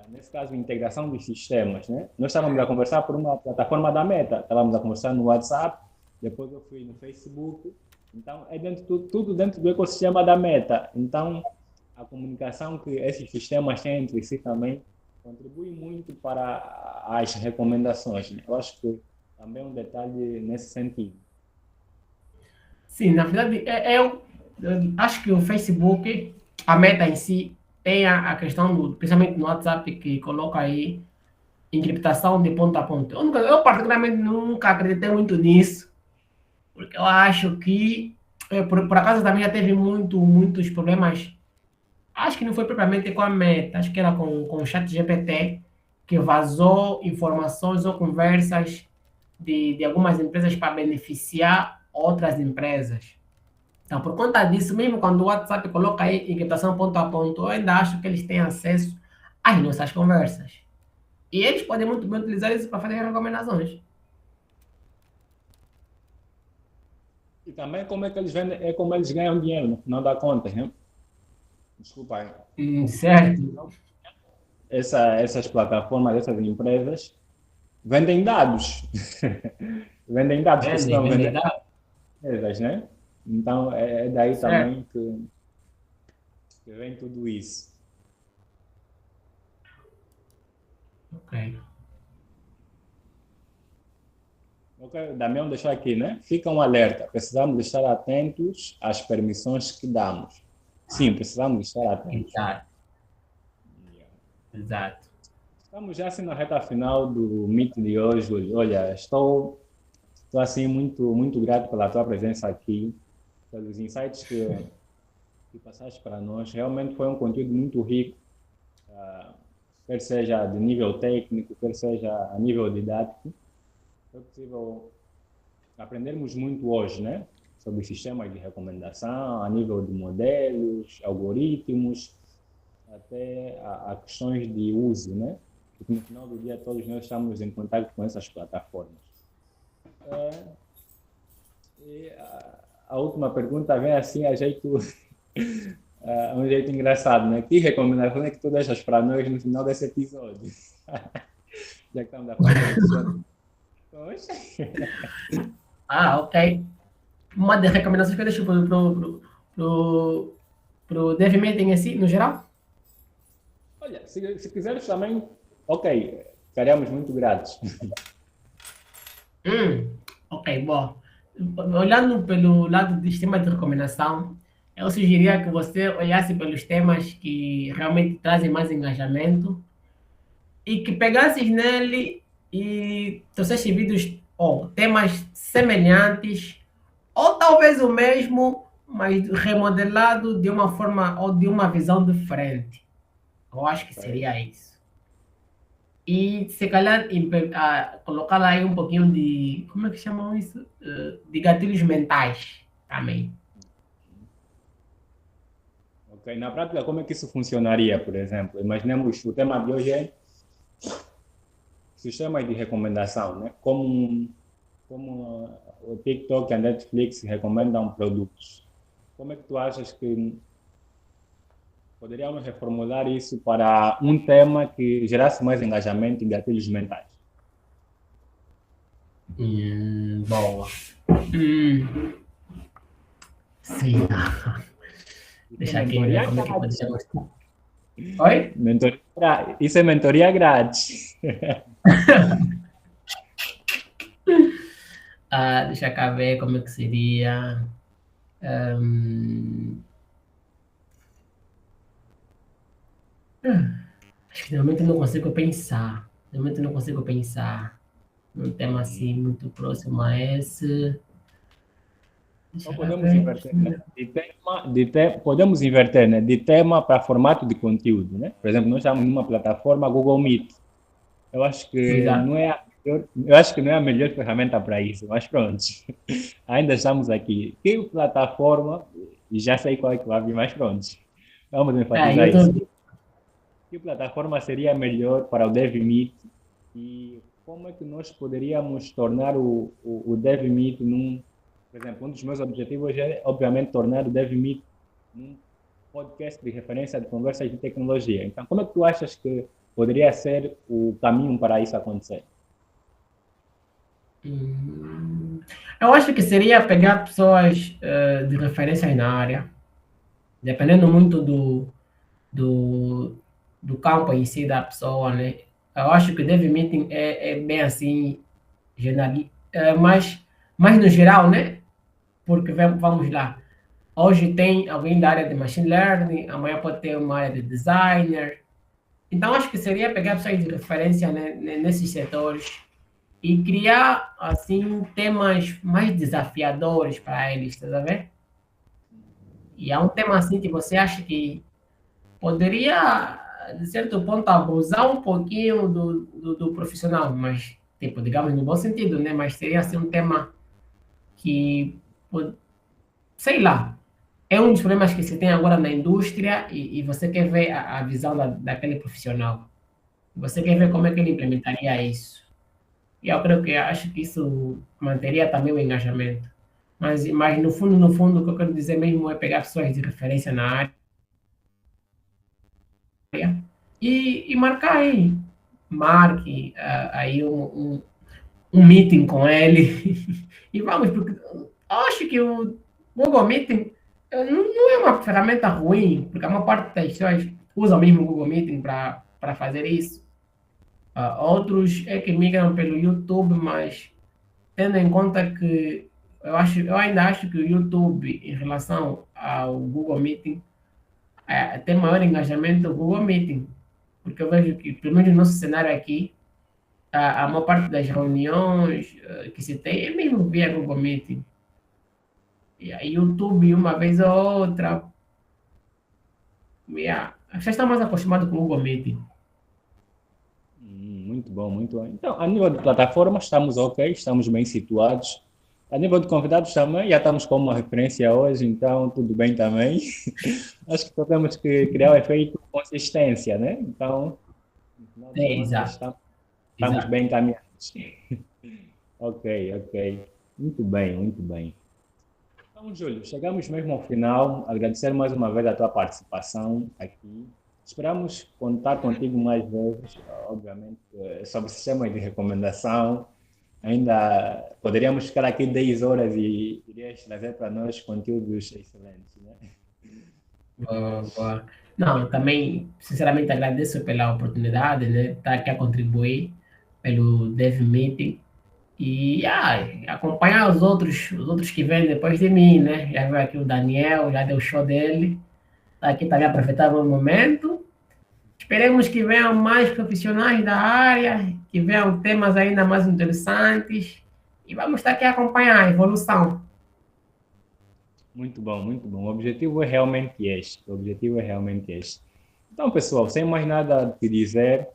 nesse caso, integração dos sistemas, né? Nós estávamos a conversar por uma plataforma da Meta, estávamos a conversar no WhatsApp, depois eu fui no Facebook, então é tudo dentro do ecossistema da Meta, então a comunicação que esses sistemas têm entre si também contribui muito para as recomendações, né? Eu acho que também é um detalhe nesse sentido.
Sim, na verdade, eu acho que o Facebook, a Meta em si, tem a questão, principalmente no WhatsApp, que coloca aí encriptação de ponto a ponto. Eu particularmente nunca acreditei muito nisso, porque eu acho que, por acaso também já teve muitos problemas. Acho que não foi propriamente com a Meta, acho que era com o ChatGPT, que vazou informações ou conversas de algumas empresas para beneficiar outras empresas. Então, por conta disso, mesmo quando o WhatsApp coloca aí encriptação ponto a ponto, eu ainda acho que eles têm acesso às nossas conversas. E eles podem muito bem utilizar isso para fazer recomendações.
E também como é que eles vendem, é como eles ganham dinheiro no final da conta, né? Desculpa aí.
Certo.
Essas plataformas, essas empresas vendem dados. Vendem dados, que estão vendendo empresas, né? Então é daí também que vem tudo isso.
Ok.
Ok, Damião deixou aqui, né? Fica um alerta. Precisamos estar atentos às permissões que damos. Sim, precisamos estar atentos.
Exato.
Estamos já assim na reta final do Meet de hoje, Júlio. Olha, estou assim muito grato pela tua presença aqui, pelos insights que passaste para nós. Realmente foi um conteúdo muito rico, quer seja de nível técnico, quer seja a nível didático. Foi possível aprendermos muito hoje, né? Sobre sistemas de recomendação, a nível de modelos, algoritmos, até a questões de uso, né? Porque no final do dia todos nós estamos em contato com essas plataformas. E a última pergunta vem assim a jeito, um jeito engraçado, né? Que recomendação é que tu deixas para nós no final desse episódio? Já que estamos a falar
ok. Uma das recomendações que eu deixo pro Dev Meeting em si, no geral?
Olha, se quiseres também, ok, ficaríamos muito gratos.
Ok, bom. Olhando pelo lado do sistema de recomendação, eu sugeriria que você olhasse pelos temas que realmente trazem mais engajamento e que pegasses nele e trouxesse vídeos ou temas semelhantes ou talvez o mesmo, mas remodelado de uma forma ou de uma visão diferente. Eu acho que seria isso. E se calhar colocar aí um pouquinho de, como é que chamam isso? De gatilhos mentais também.
Ok, na prática como é que isso funcionaria, por exemplo? Imaginemos o tema de hoje é sistemas de recomendação, né? Como o TikTok e a Netflix recomendam produtos. Como é que tu achas que poderíamos reformular isso para um tema que gerasse mais engajamento e gatilhos mentais?
Boa. Sim. Deixa aqui ver como é que pode ser. Oi?
Isso é mentoria grátis.
Deixa cá ver como é que seria. Acho que realmente não consigo pensar. Realmente não consigo pensar num tema assim muito próximo a esse.
Então podemos inverter, né? Podemos inverter, né? De tema para formato de conteúdo, né? Por exemplo, nós estamos numa plataforma Google Meet. Eu acho que
Exato.
não é eu acho que não é a melhor ferramenta para isso, mas pronto. Ainda estamos aqui. Que plataforma, e já sei qual é que vai vir, mas pronto. Vamos enfatizar isso.
YouTube.
Que plataforma seria melhor para o DevMeet e como é que nós poderíamos tornar o DevMeet num, por exemplo, um dos meus objetivos é, obviamente, tornar o DevMeet num podcast de referência de conversas de tecnologia. Então, como é que tu achas que poderia ser o caminho para isso acontecer?
Hum, Eu acho que seria pegar pessoas de referências na área, dependendo muito do, do campo em si da pessoa, né? Eu acho que o Dev Meeting é bem assim, mais no geral, né? Porque vamos lá. Hoje tem alguém da área de Machine Learning, amanhã pode ter uma área de designer. Então, acho que seria pegar pessoas de referência, né, nesses setores e criar, assim, temas mais desafiadores para eles, tá vendo? E é um tema, assim, que você acha que poderia, de certo ponto, abusar um pouquinho do profissional, mas, tipo, digamos, no bom sentido, né? Mas seria, assim, um tema que, sei lá, é um dos problemas que se tem agora na indústria e você quer ver a visão daquele profissional. Você quer ver como é que ele implementaria isso. E eu creio que acho que isso manteria também o engajamento. Mas no fundo, o que eu quero dizer mesmo é pegar pessoas de referência na área e marcar aí. Marque aí um meeting com ele. E vamos, porque eu acho que o Google Meeting não é uma ferramenta ruim, porque a maior parte das pessoas usa mesmo o Google Meeting para fazer isso. Outros é que migram pelo YouTube, mas tendo em conta que eu ainda acho que o YouTube, em relação ao Google Meeting, tem maior engajamento do Google Meeting, porque eu vejo que, pelo menos no nosso cenário aqui, a maior parte das reuniões que se tem é mesmo via Google Meeting. E aí, YouTube, uma vez ou outra, já está mais acostumado com o Google Meeting.
Muito bom, muito bom. Então, a nível de plataforma, estamos ok, estamos bem situados. A nível de convidados também, já estamos com uma referência hoje, então tudo bem também. Acho que só temos que criar o efeito consistência, né? Então, no final das
É,
contas,
exato,
estamos
exato.
bem encaminhados. Ok, ok. Muito bem, muito bem. Então, Júlio, chegamos mesmo ao final. Agradecer mais uma vez a tua participação aqui. Esperamos contar contigo mais vezes, obviamente, sobre sistemas de recomendação. Ainda poderíamos ficar aqui 10 horas e irias trazer para nós conteúdos excelentes, né?
Boa, boa. Não, eu também, sinceramente, agradeço pela oportunidade, né, de estar aqui a contribuir pelo Dev Meeting e acompanhar os outros que vêm depois de mim, né? Já veio aqui o Daniel, já deu o show dele, tá aqui também aproveitar o momento. Esperemos que venham mais profissionais da área, que venham temas ainda mais interessantes e vamos estar aqui a acompanhar a evolução.
Muito bom, muito bom. O objetivo é realmente este. O objetivo é realmente este. Então, pessoal, sem mais nada a te dizer,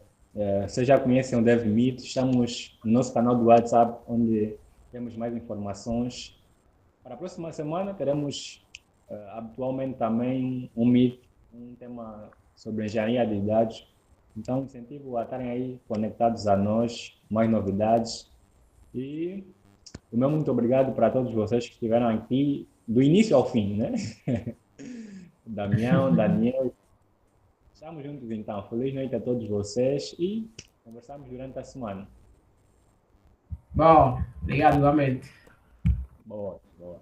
vocês já conhecem o DevMeet, estamos no nosso canal do WhatsApp, onde temos mais informações. Para a próxima semana teremos habitualmente também um Meet, um tema sobre engenharia de dados. Então, incentivo a estarem aí conectados a nós, mais novidades. E o meu muito obrigado para todos vocês que estiveram aqui do início ao fim, né? Damião, Daniel. Estamos juntos então. Feliz noite a todos vocês e conversamos durante a semana.
Bom, obrigado igualmente.
Boa, boa.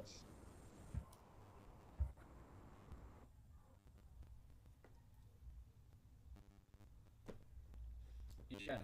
Já.